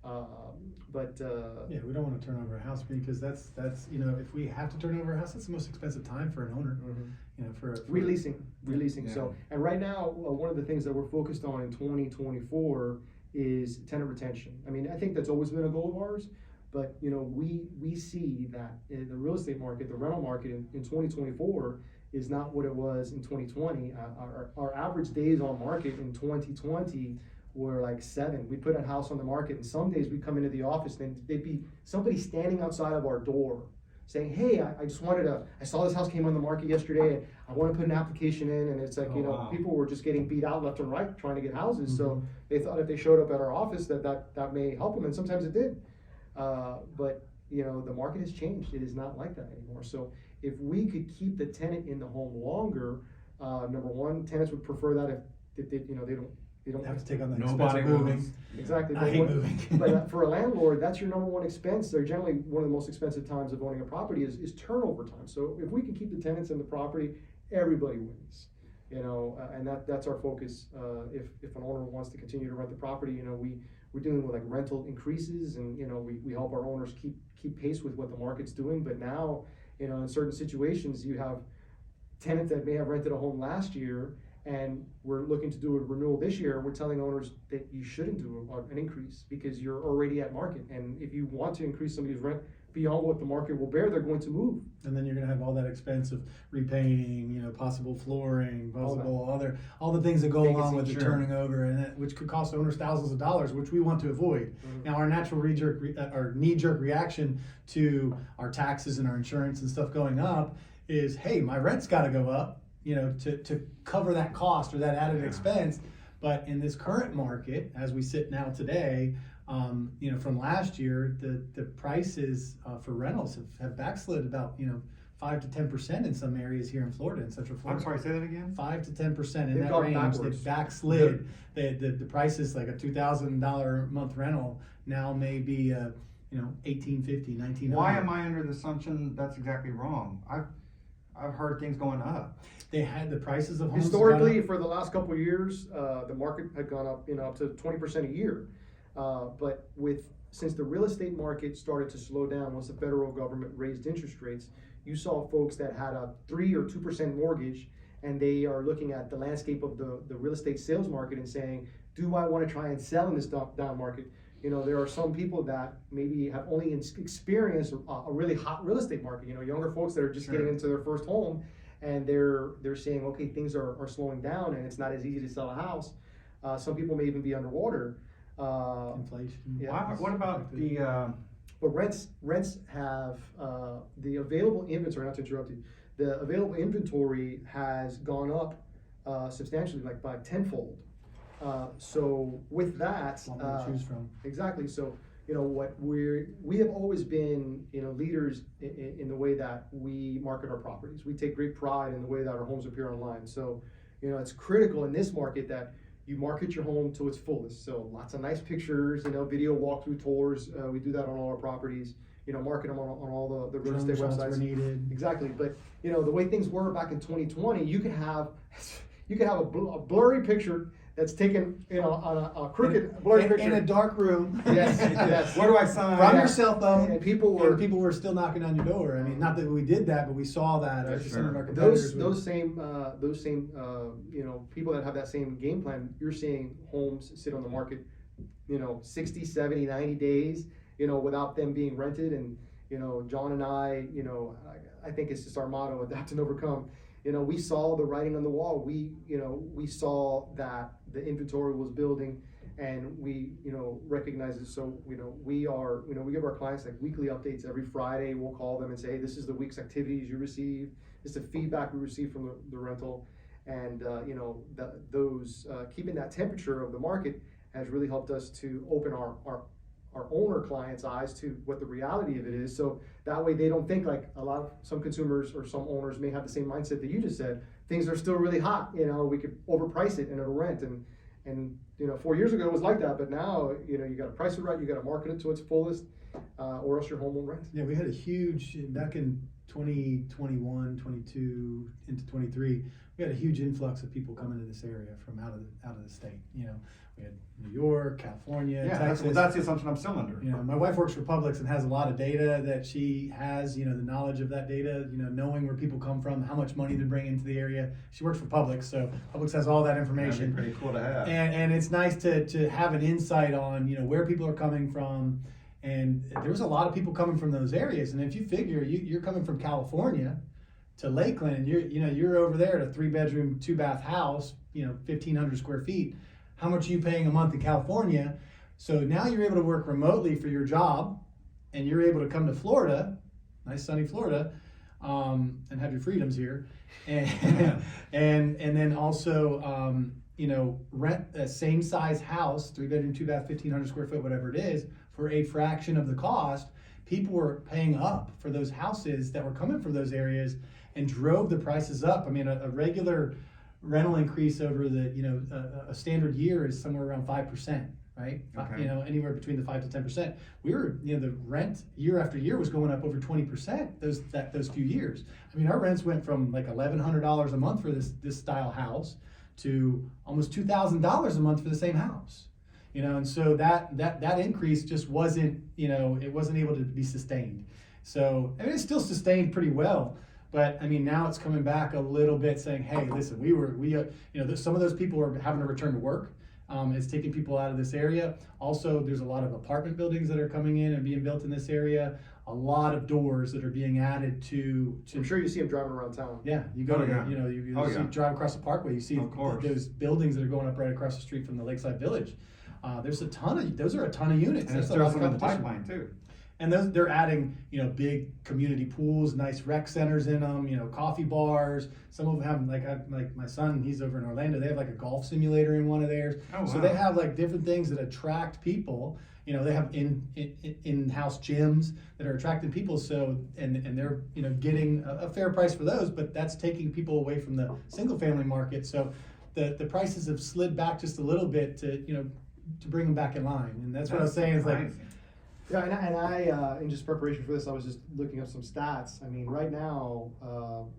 Yeah, we don't want to turn over a house, because that's if we have to turn over a house, that's the most expensive time for an owner. For releasing. Yeah. So, and right now, one of the things that we're focused on in 2024 is tenant retention. I mean, I think that's always been a goal of ours, but we see that the real estate market, the rental market in 2024 is not what it was in 2020. Our average days on market in 2020 were like 7. We put a house on the market, and some days we come into the office and they'd be somebody standing outside of our door saying, hey, I saw this house came on the market yesterday, and I want to put an application in. And it's like, wow. People were just getting beat out left and right trying to get houses. So they thought if they showed up at our office that may help them, and sometimes it did. But the market has changed. It is not like that anymore. So if we could keep the tenant in the home longer, number one, tenants would prefer that if they don't have to take on that Nobody expense of moving. wants. Exactly. I hate moving. But for a landlord, that's your number one expense. They're generally one of the most expensive times of owning a property is turnover time. So if we can keep the tenants in the property, everybody wins. And that's our focus. If an owner wants to continue to rent the property, we're dealing with like rental increases, and we help our owners keep pace with what the market's doing. But now, in certain situations, you have tenants that may have rented a home last year, and we're looking to do a renewal this year. We're telling owners that you shouldn't do an increase because you're already at market. And if you want to increase somebody's rent beyond what the market will bear, they're going to move. And then you're going to have all that expense of repainting, possible flooring, all the things that go along with the turning over, and which could cost owners thousands of dollars, which we want to avoid. Now, our natural knee-jerk reaction to our taxes and our insurance and stuff going up is, hey, my rent's got to go up, to cover that cost or that added expense. But in this current market, as we sit now today, from last year, the prices for rentals have backslid about 5 to 10% in some areas here in Florida, in Central Florida. I'm sorry, say that again? 5 to 10% in They've that gone range. backwards. They've backslid. The prices, like a $2,000 a month rental, now may be $1,850, $1,900. Why am I under the assumption that's exactly wrong? I've heard things going up. They had the prices of homes Historically, for the last couple of years, the market had gone up, up to 20% a year. But since the real estate market started to slow down once the federal government raised interest rates, you saw folks that had a 3 or 2% mortgage, and they are looking at the landscape of the real estate sales market and saying, do I want to try and sell in this down market? There are some people that maybe have only experienced a really hot real estate market, younger folks that are just getting into their first home, and they're saying, okay, things are slowing down and it's not as easy to sell a house. Some people may even be underwater. inflation. Yeah. What about But rents have the available inventory, not to interrupt you, the available inventory has gone up substantially, like by tenfold. So with that, A lot more to choose from. exactly. So what we have always been leaders in the way that we market our properties. We take great pride in the way that our homes appear online. So it's critical in this market that you market your home to its fullest. So lots of nice pictures, video walkthrough tours. We do that on all our properties. Market them on all the real estate websites. Were needed. Exactly. But the way things were back in 2020, you could have a blurry picture that's taken, on a crooked, blurry in picture. a dark room. Yes, yes. Where do I sign? From Yeah. your cell phone, And people were- still knocking on your door. I mean, not that we did that, but we saw that. Yeah, Some of sure. our competitors Those same people that have that same game plan, you're seeing homes sit on the market, 60, 70, 90 days, without them being rented. And, John and I think it's just our motto, adapt and overcome. We saw the writing on the wall. We saw that the inventory was building, and we, recognize it. So, we give our clients like weekly updates every Friday. We'll call them and say, hey, this is the week's activities you received. This is the feedback we received from the rental. And, keeping that temperature of the market has really helped us to open our owner clients' eyes to what the reality of it is. So that way they don't think like some consumers or some owners may have the same mindset that you just said. Things are still really hot, we could overprice it and it'll rent. And 4 years ago it was like that, but now, you got to price it right, you got to market it to its fullest, or else your home won't rent. Yeah, we had a huge, back in 2021, 22 into 23, we had a huge influx of people coming to this area from out of the state. We had New York, California, Yeah, Texas. that's the assumption I'm still under. My wife works for Publix and has a lot of data that she has, the knowledge of that data, knowing where people come from, how much money they're bringing into the area. She works for Publix, so Publix has all that information. That'd be pretty cool to have. And it's nice to have an insight on, where people are coming from. And there's a lot of people coming from those areas. And if you figure you're coming from California to Lakeland, you're over there at a 3-bedroom, 2-bath house, 1,500 square feet. How much are you paying a month in California? So now you're able to work remotely for your job, and you're able to come to Florida, nice sunny Florida, and have your freedoms here, and then also rent a same size house, 3-bedroom, 2-bath, 1,500 square foot, whatever it is, for a fraction of the cost. People were paying up for those houses that were coming from those areas and drove the prices up. I mean, a regular rental increase over a standard year is somewhere around 5%, right? Okay. Anywhere between the 5 to 10%. We were, the rent year after year was going up over 20% those few years. I mean, our rents went from like $1,100 a month for this style house to almost $2,000 a month for the same house. And so that increase just wasn't, it wasn't able to be sustained. So, I mean, it's still sustained pretty well. But I mean, now it's coming back a little bit, saying, "Hey, listen, some of those people are having to return to work. It's taking people out of this area. Also, there's a lot of apartment buildings that are coming in and being built in this area. A lot of doors that are being added to. I'm sure you see them driving around town. Yeah, you go Oh, to, yeah. you see drive across the parkway. You see Of course. those buildings that are going up right across the street from the Lakeside Village. Those are a ton of units. And it's That's a lot still of in the competition. pipeline too. And they're adding, big community pools, nice rec centers in them, coffee bars. Some of them have, like my son, he's over in Orlando. They have like a golf simulator in one of theirs. Oh, So wow. they have like different things that attract people. They have in-house gyms that are attracting people. So, and they're, getting a fair price for those, but that's taking people away from the single family market. So the prices have slid back just a little bit to bring them back in line. And that's what I was saying is like, Amazing. Yeah, and I in just preparation for this, I was just looking up some stats. I mean, right now,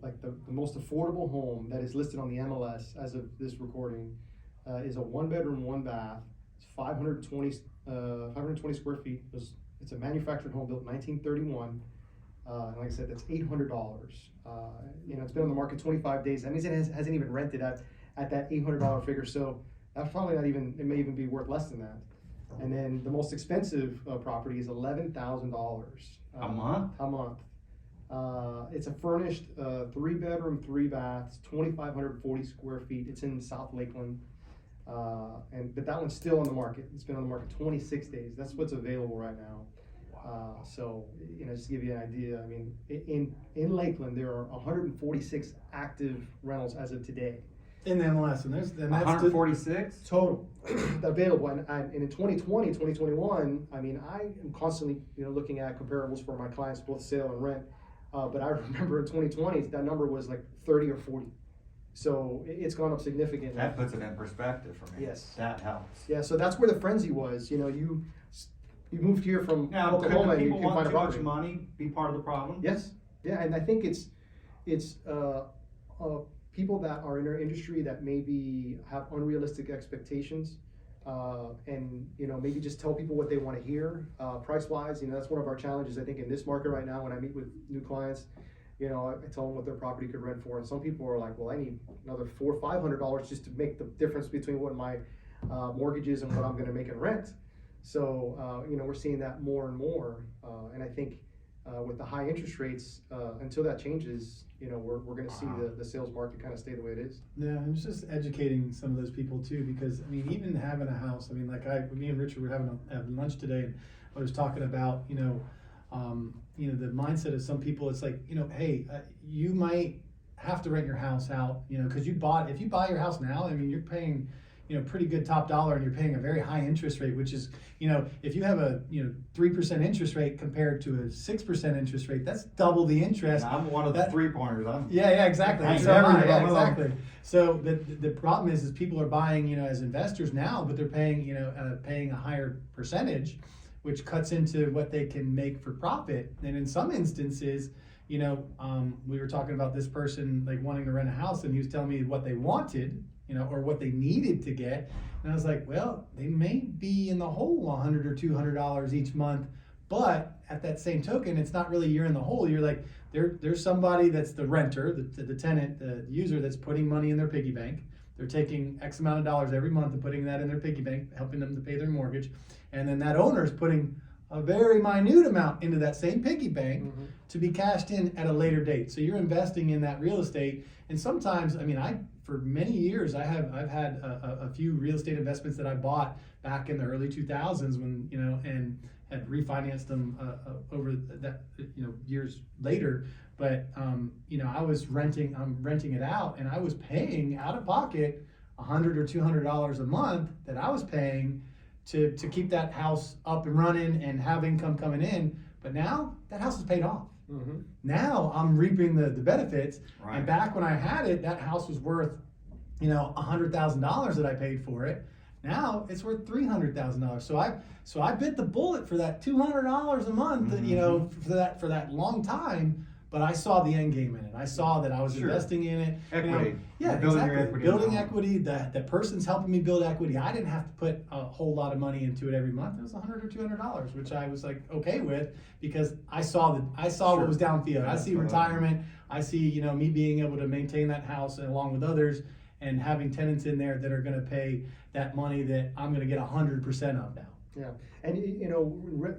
like the most affordable home that is listed on the MLS as of this recording is a 1-bedroom, 1-bath. It's 520 square feet. It's a manufactured home built in 1931. And like I said, that's $800. It's been on the market 25 days. That means it hasn't even rented at that $800 figure. So that's probably not even. It may even be worth less than that. And then the most expensive property is $11,000 A month? A month. It's a furnished 3-bedroom, 3-baths, 2,540 square feet. It's in South Lakeland, but that one's still on the market. It's been on the market 26 days. That's what's available right now. So just to give you an idea, I mean, in Lakeland there are 146 active rentals as of today. in the MLS, and that's 146? Total available, and in 2020, 2021, I mean, I am constantly, looking at comparables for my clients, both sale and rent. But I remember in 2020, that number was like 30 or 40. So it's gone up significantly. That puts it in perspective for me. Yes. That helps. Yeah, so that's where the frenzy was. You moved here from Now, could Oklahoma, the and you people can want find a too much property. money be part of the problem? Yes, yeah, and I think it's people that are in our industry that maybe have unrealistic expectations, and maybe just tell people what they want to hear, price wise. That's one of our challenges, I think, in this market right now. When I meet with new clients, I tell them what their property could rent for, and some people are like, well, I need another $400 or $500 just to make the difference between what my mortgage is and what I'm going to make in rent. So we're seeing that more and more, and I think with the high interest rates, until that changes, we're going to see the sales market kind of stay the way it is. Yeah, and it's just educating some of those people too, because I mean, even having a house, I mean, like me and Richard were having lunch today, and I was talking about, the mindset of some people. It's like, hey, you might have to rent your house out, because if you buy your house now, I mean, you're paying, pretty good top dollar, and you're paying a very high interest rate, which is, if you have a 3% interest rate compared to a 6% interest rate, that's double the interest. And I'm one of the 3-pointers. Yeah, exactly. I ain't So, never yeah, gonna- exactly. So the problem is people are buying, as investors now, but they're paying, paying a higher percentage, which cuts into what they can make for profit. And in some instances, we were talking about this person like wanting to rent a house, and he was telling me what they wanted, or what they needed to get. And I was like, well, they may be in the hole $100 or $200 each month, but at that same token, it's not really you're in the hole. You're like, there's somebody that's the renter, the tenant, the user that's putting money in their piggy bank. They're taking X amount of dollars every month and putting that in their piggy bank, helping them to pay their mortgage. And then that owner's putting a very minute amount into that same piggy bank to be cashed in at a later date. So you're investing in that real estate. And sometimes, I mean, for many years, I've had a few real estate investments that I bought back in the early 2000s when, and had refinanced them over that, years later. But, I was renting it out, and I was paying out of pocket $100 or $200 a month that I was paying to keep that house up and running and have income coming in. But now that house is paid off. Mm-hmm. Now I'm reaping the benefits. Right. And back when I had it, that house was worth, $100,000 that I paid for it. Now it's worth $300,000. So I bit the bullet for that $200 a month, for that long time. But I saw the end game in it. I saw that I was investing in it. Equity. Yeah, Building your exactly. equity. Building equity. The person's helping me build equity. I didn't have to put a whole lot of money into it every month. It was $100 or $200, which I was like okay with, because I saw what was downfield. I see retirement. I see me being able to maintain that house along with others, and having tenants in there that are going to pay that money that I'm going to get 100% of now. Yeah, and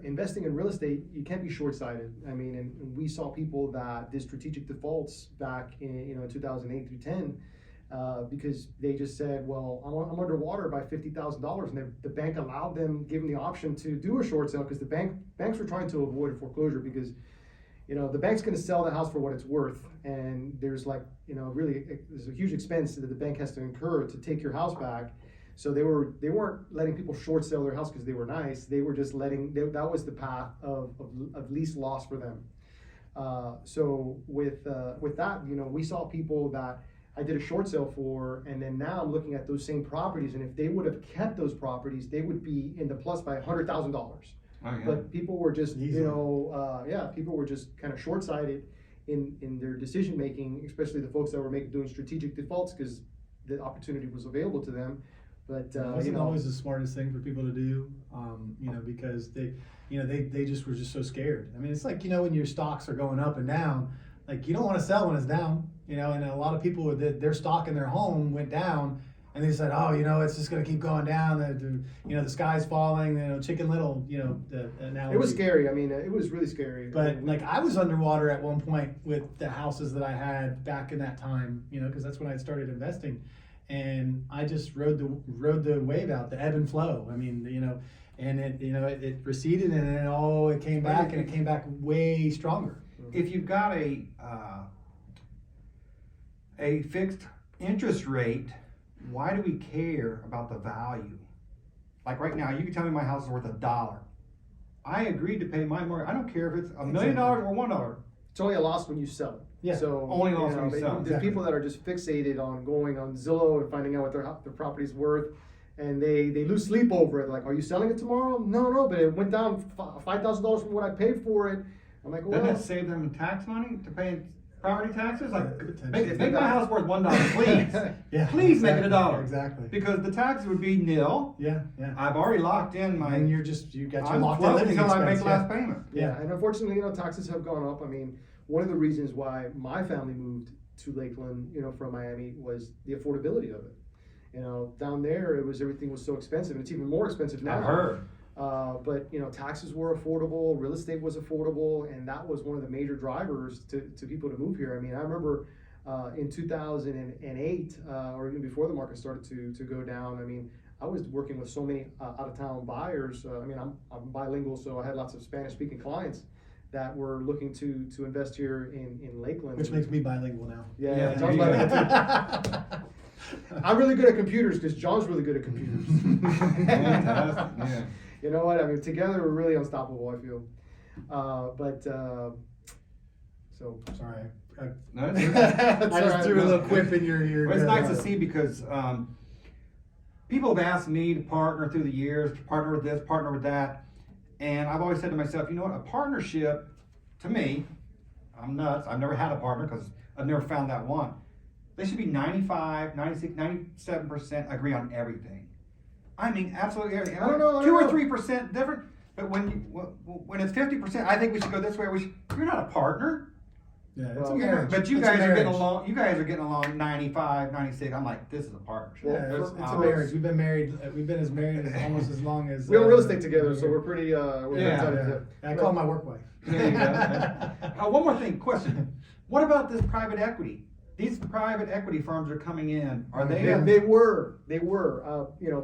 investing in real estate, you can't be short-sighted. I mean, and we saw people that did strategic defaults back in 2008 through 10, because they just said, well, I'm underwater by $50,000, and the bank allowed them, give them the option to do a short sale, because the banks were trying to avoid a foreclosure, because the bank's going to sell the house for what it's worth, and there's there's a huge expense that the bank has to incur to take your house back. So they weren't letting people short sell their house because they were nice. They were just that was the path of least loss for them. So with that, we saw people that I did a short sale for, and then now I'm looking at those same properties, and if they would have kept those properties, they would be in the plus by $100,000. Oh, yeah. But people were just, Easily. people were just kind of short-sighted in their decision making, especially the folks that were doing strategic defaults because the opportunity was available to them. But It wasn't always the smartest thing for people to do, because they just were just so scared. I mean, it's like, when your stocks are going up and down, like you don't want to sell when it's down, and a lot of people their stock in their home went down, and they said, oh, it's just going to keep going down. The sky's falling, Chicken Little, the analogy. It was scary. I mean, it was really scary. But like I was underwater at one point with the houses that I had back in that time, because that's when I started investing. And I just rode the wave out, the ebb and flow. I mean, and it receded, and then it came back, and it came back way stronger. If you've got a fixed interest rate, why do we care about the value? Like right now, you can tell me my house is worth $1. I agreed to pay my mortgage. I don't care if it's $1 million or $1. It's only a loss when you sell it. Yeah. So Only loss when you sell it. There's Exactly. people that are just fixated on going on Zillow and finding out what their property's worth, and they lose sleep over it. Like, are you selling it tomorrow? No, but it went down $5,000 from what I paid for it. I'm like, well, Doesn't that save them tax money to pay property taxes, like, Potentially. make my house worth $1, please. Yeah, Please make it exactly, $1. exactly. Because the taxes would be nil. Yeah, yeah. I've already locked in my, And you got your I'm locked in floating living until I expense. make last payment. Yeah, and unfortunately, taxes have gone up. I mean, one of the reasons why my family moved to Lakeland, from Miami was the affordability of it. Down there, everything was so expensive, and it's even more expensive now. I've heard. But taxes were affordable, real estate was affordable, and that was one of the major drivers to people to move here. I mean, I remember in 2008, or even before the market started to go down. I mean, I was working with so many out-of-town buyers. I mean, I'm bilingual, so I had lots of Spanish-speaking clients that were looking to invest here in Lakeland. Which makes me bilingual now. Yeah, Yeah, John's there you bilingual too. I'm really good at computers because John's really good at computers. Fantastic, yeah. You know what? I mean, together we're really unstoppable, I feel. So. Sorry. No, it's I okay. just threw a little quip in your. Well, it's nice to see because people have asked me to partner through the years, to partner with this, partner with that. And I've always said to myself, you know what, a partnership, to me, I'm nuts. I've never had a partner because I've never found that one. They should be 95, 96, 97% agree on everything. I mean, absolutely everything. I don't know. 2 or 3% different, but when it's 50%, I think we should go this way. You're not a partner. Yeah, it's Well, a marriage. But you It's a guys are getting marriage. along. You guys are getting along 95, 96. I'm like, this is a partnership. Well, Yeah, it's a Um, marriage. We've been married. We've been as married as almost as long as. We own real estate together, so we're pretty. We're Yeah, pretty tight at Yeah. the hip. I call my work wife. There you go. One more thing, question. What about this private equity? These private equity firms are coming in. Are they? Yeah, they were.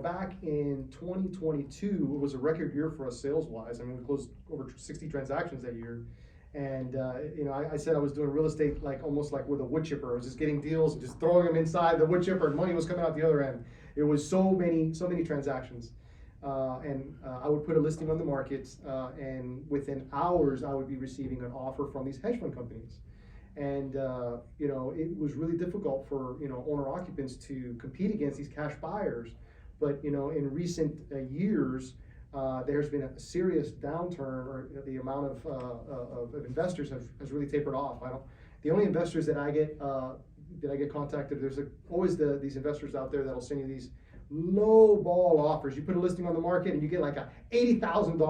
Back in 2022, it was a record year for us sales-wise. I mean, we closed over 60 transactions that year. And, I said I was doing real estate almost like with a wood chipper. I was just getting deals and just throwing them inside the wood chipper, and money was coming out the other end. It was so many transactions. I would put a listing on the market, and within hours, I would be receiving an offer from these hedge fund companies. And, it was really difficult for, owner occupants to compete against these cash buyers. But, in recent years, there's been a serious downturn, or the amount of investors has really tapered off. The only investors that I get contacted, there's always these investors out there that'll send you these low ball offers. You put a listing on the market and you get like a $80,000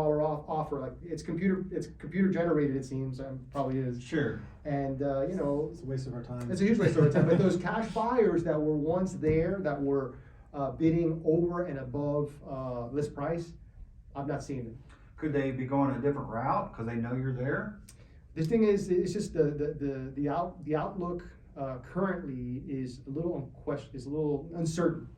offer. Like it's computer generated, it seems, and probably is. Sure. And It's a waste of our time. it's a huge waste of our time. But those cash buyers that were once there, that were bidding over and above list price, I've not seen it. Could they be going a different route because they know you're there? The thing is, it's just the outlook currently is a little uncertain.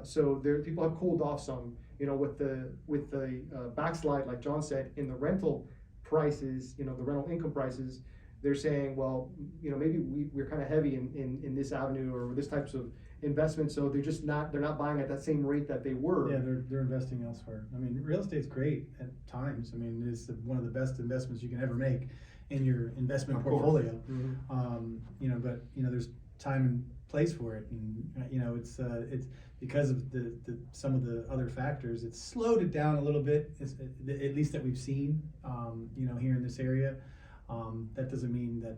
So people have cooled off some. With the backslide, like John said, in the rental prices, the rental income prices, they're saying, well, maybe we're kind of heavy in this avenue or this types of investment, so they're not buying at that same rate that they were. Yeah, they're investing elsewhere. I mean, real estate's great at times. I mean, it's one of the best investments you can ever make in your investment Of course. portfolio. Mm-hmm. But there's time and place for it, and it's because of some of the other factors. It's slowed it down a little bit, at least that we've seen, here in this area. That doesn't mean that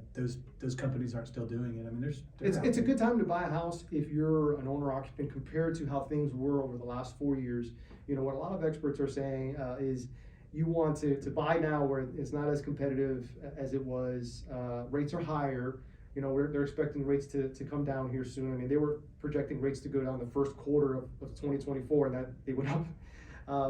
those companies aren't still doing it. I mean, It's a good time to buy a house if you're an owner occupant compared to how things were over the last 4 years. What a lot of experts are saying is you want to buy now where it's not as competitive as it was. Rates are higher. They're expecting rates to come down here soon. I mean, they were projecting rates to go down the first quarter of 2024, and that they went up.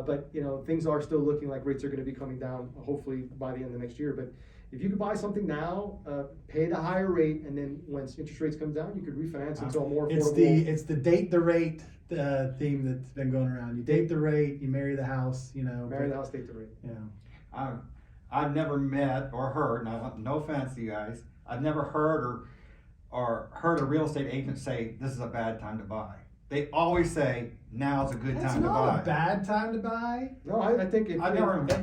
But things are still looking like rates are going to be coming down, hopefully by the end of next year. But if you could buy something now, pay the higher rate, and then once interest rates come down, you could refinance into a more affordable. It's the date the rate theme that's been going around. You date the rate, you marry the house. Marry the house, date the rate. Yeah. I've never met or heard. No offense to you guys. I've never heard or heard a real estate agent say this is a bad time to buy. They always say now's a good time to buy. It's not a bad time to buy. No, I think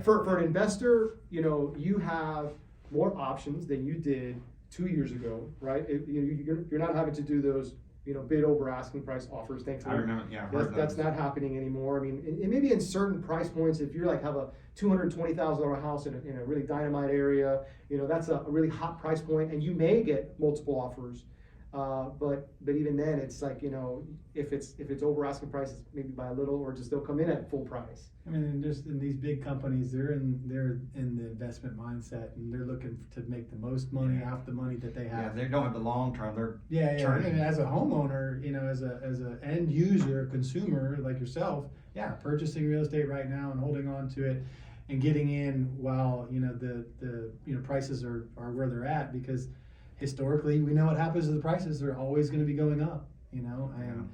for an investor, you have more options than you did 2 years ago, right? You're not having to do those bid over asking price offers. Thankfully, I remember, yeah. I've That's, heard that's those. not happening anymore. I mean, and maybe in certain price points, if you're like have a $220,000 house in a really dynamite area, that's a really hot price point, and you may get multiple offers. But even then, it's like, if it's over asking price, it's maybe by a little, or just they'll come in at full price. I mean, and just in these big companies, they're in the investment mindset, and they're looking to make the most money off the money that they Yeah, have. they don't have the long term, they're Yeah. churning. And as a homeowner, as a end user, consumer like yourself, purchasing real estate right now and holding on to it and getting in while the prices are where they're at, because historically we know what happens to the prices. They're always going to be going up, and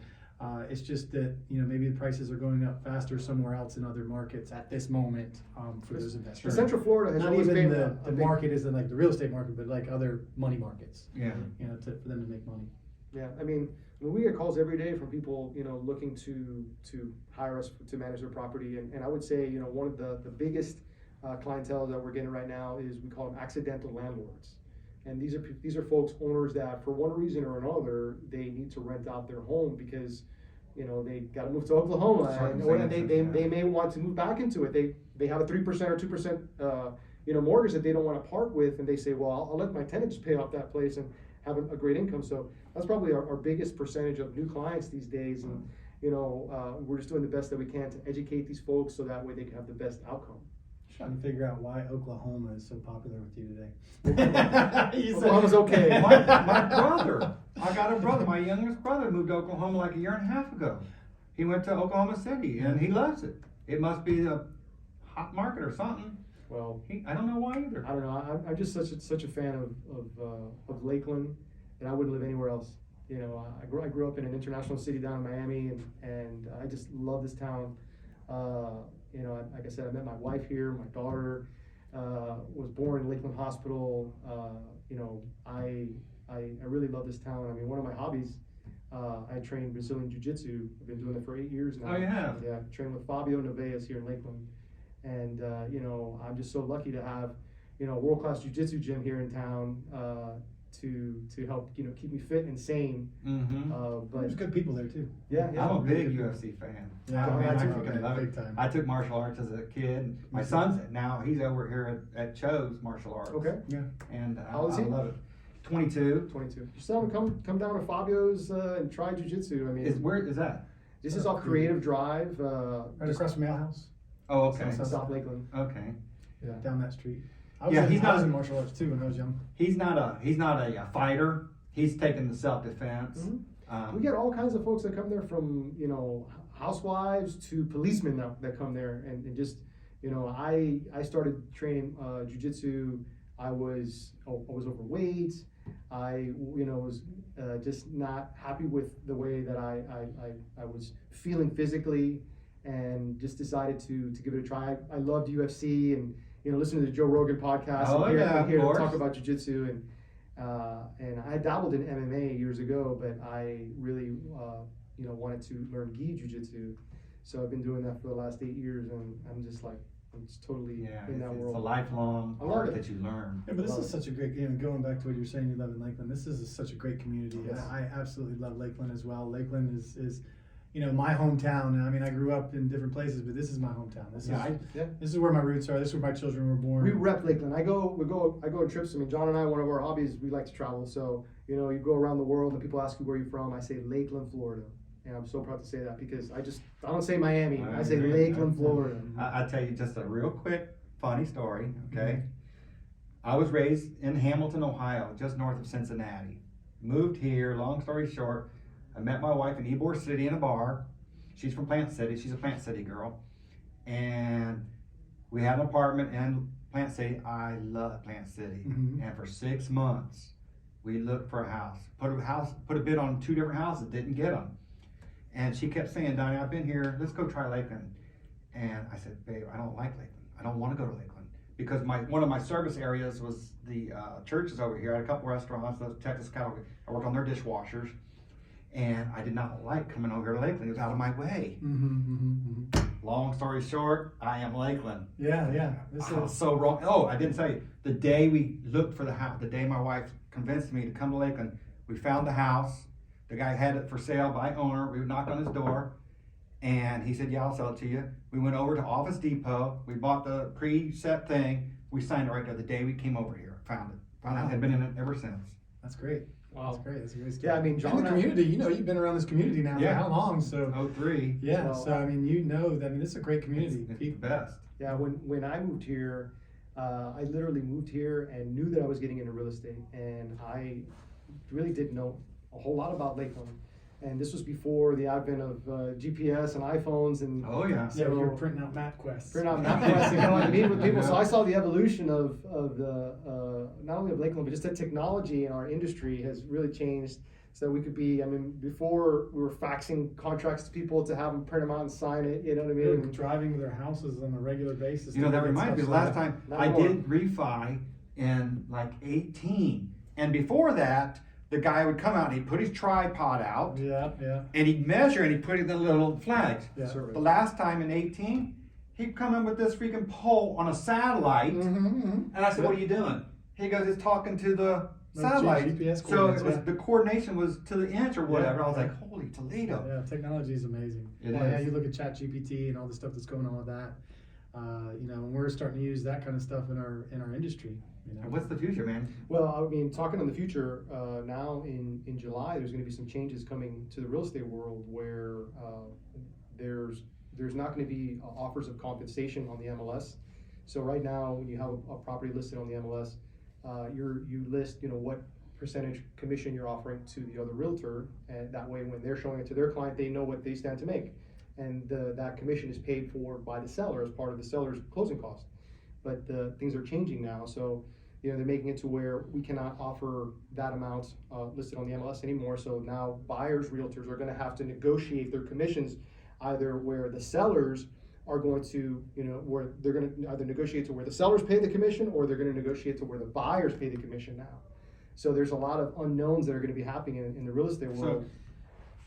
it's just that maybe the prices are going up faster somewhere else in other markets at this moment for those investors. Central Florida has Not always even been the market isn't like the real estate market, but like other money markets. Yeah. For them to make money. Yeah, I mean, we get calls every day from people, looking to hire us to manage their property, and I would say, one of the biggest clientele that we're getting right now is, we call them accidental landlords. And these are folks, owners that for one reason or another, they need to rent out their home because, they gotta move to Oklahoma, and they may want to move back into it. They have a 3% or 2%, mortgage that they don't wanna part with, and they say, well, I'll let my tenant just pay off that place and have a great income. So that's probably our biggest percentage of new clients these days. And, we're just doing the best that we can to educate these folks so that way they can have the best outcome. Trying to figure out why Oklahoma is so popular with you today. Oklahoma's okay. my brother, I got a brother, my youngest brother moved to Oklahoma like a year and a half ago. He went to Oklahoma City and he loves it. It must be a hot market or something. Well, I don't know why either. I don't know. I'm just such a fan of Lakeland, and I wouldn't live anywhere else. I grew up in an international city down in Miami, and I just love this town. Like I said, I met my wife here. My daughter was born in Lakeland Hospital. I really love this town. I mean, one of my hobbies, I train Brazilian Jiu-Jitsu. I've been doing it for 8 years now. Oh, you have? Yeah, trained with Fabio Noveas here in Lakeland. And, I'm just so lucky to have, a world-class jiu-jitsu gym here in town to help, keep me fit and sane. Mm-hmm. But There's good people there too. yeah, I'm a big UFC fan. Yeah, I mean, I I too, freaking man, love big it. time. I took martial arts as a kid. My son's now, he's over here at Cho's Martial Arts. Okay. Yeah. And How old is I he? love it. 22. 22. You still haven't come down to Fabio's and try jiu-jitsu. I mean, Where is that? this is off Creative Drive. Right across from Ale House, Oh, okay. South Lakeland. Okay. Yeah. down that street. I Yeah, I was in martial arts too when I was young. He's not a fighter. He's taken the self-defense. Mhm. We get all kinds of folks that come there, from housewives to policemen that come there, and just I started training jiu-jitsu. I was overweight. I was just not happy with the way that I was feeling physically, and just decided to give it a try. I loved UFC and listening to the Joe Rogan podcast. Oh, and yeah, of here to course. talk about jiu-jitsu, and I dabbled in MMA years ago, but I really wanted to learn gi jiu-jitsu. So I've been doing that for the last 8 years, and I'm just totally Yeah, in that it's world. a lifelong I love art it. that you learn. Yeah, but this Love is it. such a great, going back to what you're saying, you live in Lakeland. This is such a great community. Yes. I absolutely love Lakeland as well. Lakeland is my hometown. And I mean, I grew up in different places, but this is my hometown. This is where my roots are. This is where my children were born. We rep Lakeland. I go on trips. I mean, John and I, one of our hobbies, we like to travel. So, you go around the world and people ask you where you're from. I say Lakeland, Florida. And I'm so proud to say that, because I don't say Miami. I say agree. Lakeland, Florida. I'll tell you just a real quick funny story, okay? I was raised in Hamilton, Ohio, just north of Cincinnati. Moved here, long story short, I met my wife in Ybor City in a bar. She's from Plant City, she's a Plant City girl. And we had an apartment in Plant City. I love Plant City. Mhm. And for 6 months, we looked for a house. Put a bid on 2 different houses, didn't get them. And she kept saying, Donnie, I've been here, let's go try Lakeland. And I said, babe, I don't like Lakeland. I don't want to go to Lakeland. Because one of my service areas was the churches over here. I had a couple restaurants, the Texas Cattle. I worked on their dishwashers. And I did not like coming over here to Lakeland. It was out of my way. Long story short, I am Lakeland. Yeah. This I was is so wrong. Oh, I didn't say, the day we looked for the house, the day my wife convinced me to come to Lakeland, we found the house. The guy had it for sale by owner. We knocked on his door, and he said, "Yeah, I'll sell it to you." We went over to Office Depot. We bought the preset thing. We signed it right there the day we came over here. Found it. Found out. Had been in it ever since. That's great. Wow. That's great. That's a great story. Yeah, I mean, John and the and I- community, you've been around this community now Yeah. for how long? So, 03. yeah, Well, so I mean, this is a great community. It's the best. Yeah, when I moved here, I literally moved here and knew that I was getting into real estate, and I really didn't know a whole lot about Lakeland. And this was before the advent of GPS and iPhones and Oh yeah. Yeah, So- you're printing out MapQuests. print out MapQuest and going to meet with people. So I saw the evolution of the not only of Lakeland, but just the technology in our industry has really changed. So we could be, I mean, before we were faxing contracts to people to have them print them out and sign it. You know what I They're mean? driving to their houses on a regular basis. You know, to that get reminds me, stuff the last signed. time Not I anymore. did refi in like 18. And before that, the guy would come out and he'd put his tripod out Yeah, yeah. and he'd measure and he'd put it in the little flags. Yeah. Survey. The last time in 18, he'd come in with this freaking pole on a satellite. And I said, "What are you doing?" He goes, "It's talking to the The satellite." GPS So it coordinates, was yeah. the coordination was to the inch or whatever. I was yeah. like, "Holy Toledo!" Yeah, technology is amazing. It Yeah, is. you look at ChatGPT and all the stuff that's going on with that. And we're starting to use that kind of stuff in our industry. And what's the future, man? Well, I mean, talking in the future, now in July, there's going to be some changes coming to the real estate world where there's not going to be offers of compensation on the MLS. So right now, when you have a property listed on the MLS, you list what percentage commission you're offering to the other realtor, and that way when they're showing it to their client, they know what they stand to make, and that commission is paid for by the seller as part of the seller's closing cost. But things are changing now, so they're making it to where we cannot offer that amount listed on the MLS anymore. So now buyers, realtors are going to have to negotiate their commissions, either where the sellers are going to, where they're going to either negotiate to where the sellers pay the commission, or they're going to negotiate to where the buyers pay the commission now. So there's a lot of unknowns that are going to be happening in the real estate world.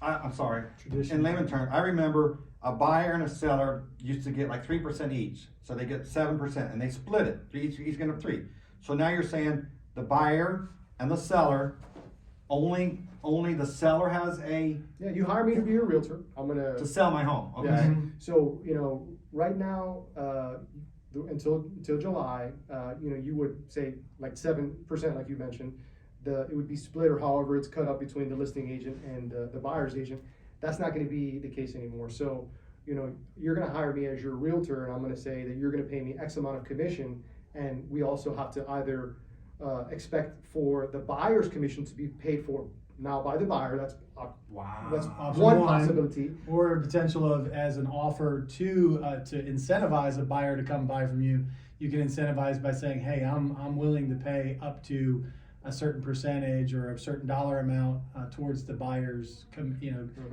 I'm sorry. Tradition. In layman terms, I remember a buyer and a seller used to get like 3% each. So they get 7% and they split it. Each going to 3. So now you're saying the buyer and the seller, only the seller has Yeah, you hire me to be your realtor. I'm going to sell my home. Okay. Yeah. So, right now, until July, you would say like 7%, like you mentioned, it would be split, or however it's cut up between the listing agent and the buyer's agent. That's not going to be the case anymore. So, you're going to hire me as your realtor, and I'm going to say that you're going to pay me X amount of commission, and we also have to either expect for the buyer's commission to be paid for now by the buyer. That's Option one one. possibility. Or potential of as an offer to incentivize a buyer to come buy from you. You can incentivize by saying, "Hey, I'm willing to pay up to a certain percentage or a certain dollar amount towards the buyer's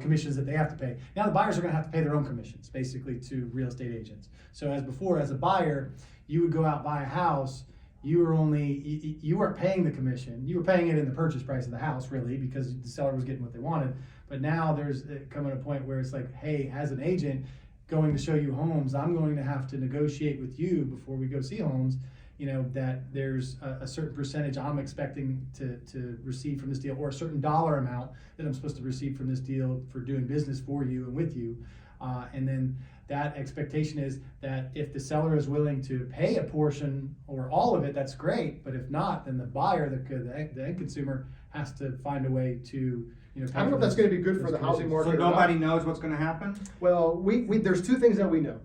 commissions that they have to pay." Now the buyers are going to have to pay their own commissions basically to real estate agents. So as before, as a buyer, you would go out and buy a house. You weren't paying the commission. You were paying it in the purchase price of the house, really, because the seller was getting what they wanted. But now there's coming a point where it's like, hey, as an agent going to show you homes, I'm going to have to negotiate with you before we go see homes, that there's a certain percentage I'm expecting to receive from this deal, or a certain dollar amount that I'm supposed to receive from this deal for doing business for you and with you. And then that expectation is that if the seller is willing to pay a portion or all of it, that's great. But if not, then the buyer, the end consumer, has to find a way to, I don't know if that's going to be good for the housing market. So or not. nobody knows what's going to happen? Well, there's two things that we know.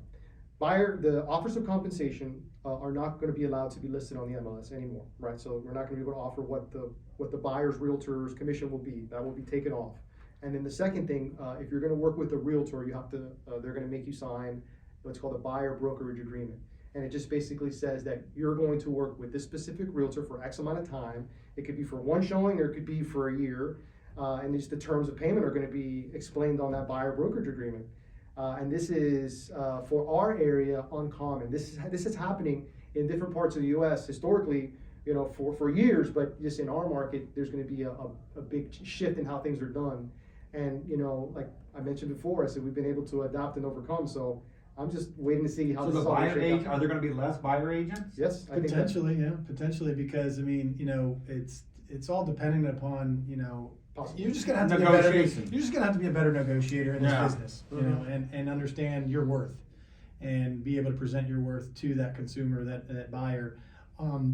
The offers of compensation are not going to be allowed to be listed on the MLS anymore, right? So we're not going to be able to offer what the buyer's realtor's commission will be. That will be taken off. And then the second thing, if you're going to work with a realtor, you have to. They're going to make you sign what's called a buyer brokerage agreement, and it just basically says that you're going to work with this specific realtor for X amount of time. It could be for one showing, or it could be for a year, and just the terms of payment are going to be explained on that buyer brokerage agreement. And this is for our area uncommon. This is happening in different parts of the U.S. historically, for years. But just in our market, there's going to be a big shift in how things are done. And like I mentioned before, I said we've been able to adapt and overcome. So I'm just waiting to see how So this the is all gonna buyer shake agent, out. are there going to be less buyer agents? Yes, I think that. potentially, because it's all dependent upon possibly. You're just gonna have to be a better. Negotiation. You're just gonna have to be a better negotiator in this Yeah. business, you know, and understand your worth, and be able to present your worth to that consumer, that buyer,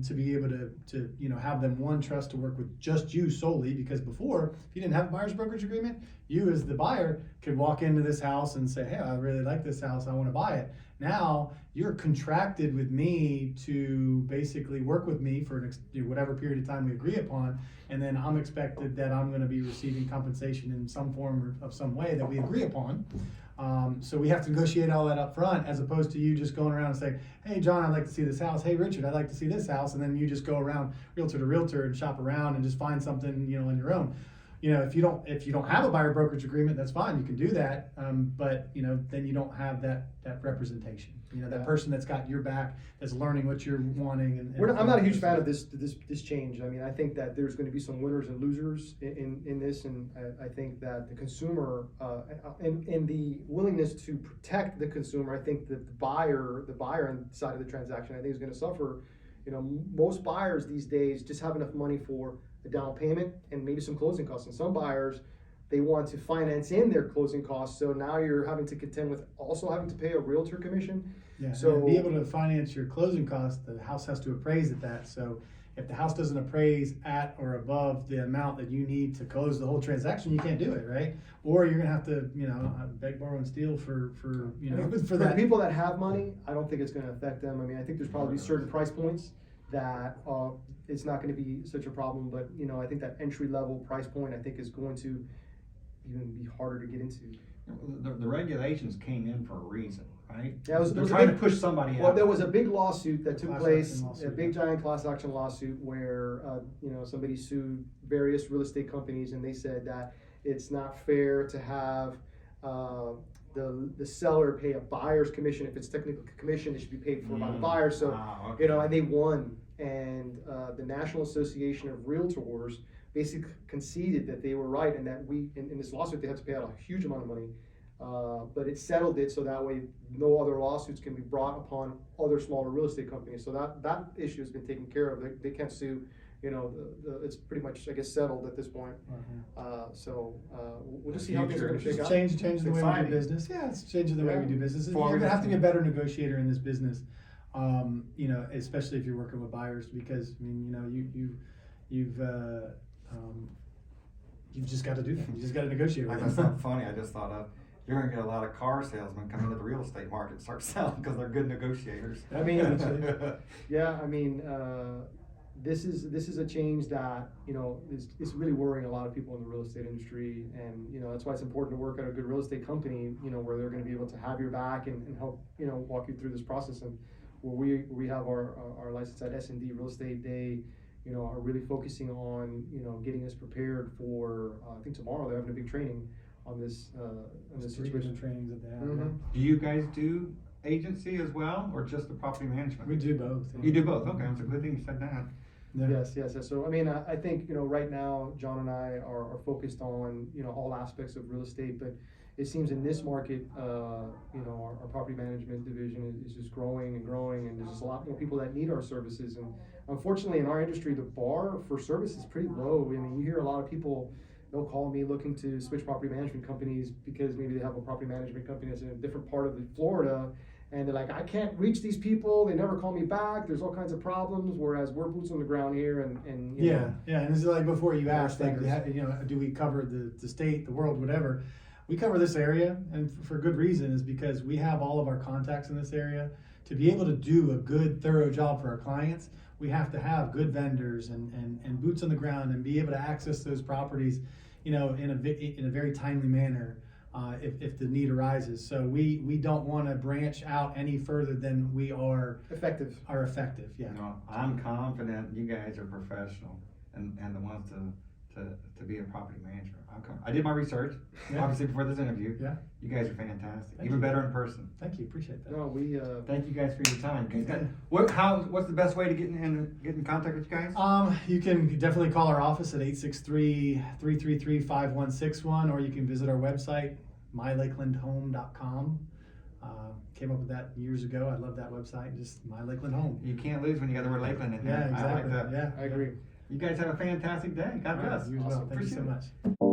to be able to have them trust to work with just you solely. Because before, if you didn't have a buyer's brokerage agreement, you as the buyer could walk into this house and say, hey, I really like this house, I want to buy it. Now you're contracted with me to basically work with me for whatever period of time we agree upon, and then I'm expected that I'm going to be receiving compensation in some form or of some way that we agree upon. So we have to negotiate all that up front, as opposed to you just going around and saying, hey John, I'd like to see this house. Hey Richard, I'd like to see this house. And then you just go around realtor to realtor and shop around and just find something, on your own. If you don't have a buyer brokerage agreement, that's fine. You can do that. But then you don't have that representation. That person that's got your back, that's learning what you're wanting. I'm not a huge fan of this change. I mean, I think that there's going to be some winners and losers in this, and I think that the consumer and the willingness to protect the consumer, I think that the buyer side of the transaction, I think, is going to suffer. Most buyers these days just have enough money for a down payment and maybe some closing costs, and some buyers, they want to finance in their closing costs. So now you're having to contend with also having to pay a realtor commission. Yeah, so and be able to finance your closing costs, the house has to appraise at that. So if the house doesn't appraise at or above the amount that you need to close the whole transaction, you can't do it, right? Or you're gonna have to, beg, borrow, and steal for that. People that have money, I don't think it's going to affect them. I mean, I think there's probably certain price points that it's not going to be such a problem. But I think that entry level price point, I think, is going to even be harder to get into. The regulations came in for a reason, right? Yeah, they're trying to push somebody out. Well, there was a big lawsuit that took place, lawsuit, a big giant class action lawsuit where somebody sued various real estate companies, and they said that it's not fair to have the seller pay a buyer's commission. If it's technically a commission, it should be paid for by the buyer. So okay. and they won, and the National Association of Realtors basically conceded that they were right, and that in this lawsuit they had to pay out a huge amount of money, but it settled it so that way no other lawsuits can be brought upon other smaller real estate companies. So that issue has been taken care of. They can't sue. It's pretty much, I guess, settled at this point. We'll just see how things are going to shake out. Change the way we do business. Yeah, it's changing the way we do business. You're going to have to be a better negotiator in this business. Especially if you're working with buyers, because you've just got to do that. You just got to negotiate with them. That's not funny. I just thought of, you're going to get a lot of car salesmen come into the real estate market and start selling because they're good negotiators. I mean, yeah. I mean, this is a change that is really worrying a lot of people in the real estate industry, and that's why it's important to work at a good real estate company, where they're going to be able to have your back and help walk you through this process. And where we have our license at S&D Real Estate, they are really focusing on getting us prepared for I think tomorrow they're having a big training on this situation. Trainings that they have. Mm-hmm. Do you guys do agency as well, or just the property management? We do both. Yeah. You do both. Okay, it's a good thing you said that. Yeah. Yes. So I mean, I think right now John and I are focused on all aspects of real estate, but it seems in this market, our property management division is just growing and growing, and there's just a lot more people that need our services. And unfortunately, in our industry, the bar for service is pretty low. I mean, you hear a lot of people, they'll call me looking to switch property management companies because maybe they have a property management company that's in a different part of Florida, and they're like, I can't reach these people. They never call me back. There's all kinds of problems. Whereas we're boots on the ground here, and yeah. And it's like before you asked, like, stickers. do we cover the state, the world, whatever? We cover this area, and for good reason, is because we have all of our contacts in this area. To be able to do a good, thorough job for our clients, we have to have good vendors and boots on the ground, and be able to access those properties, in a very timely manner, if the need arises. So we don't want to branch out any further than we are effective. Yeah. I'm confident you guys are professional and the ones to be a property manager. I did my research, obviously, before this interview. Yeah. You guys are fantastic. Thank Even you. better in person. Thank you, appreciate that. No, we Thank you guys for your time. What's the best way to get in contact with you guys? You can definitely call our office at 863-333-5161, or you can visit our website, mylakelandhome.com. Came up with that years ago. I love that website, just My Lakeland Home. You can't lose when you got the word Lakeland in there. Yeah, exactly. I like that. Yeah, I agree. You guys have a fantastic day. God All right, bless. you as well. Awesome. Thank you so Appreciate it. much.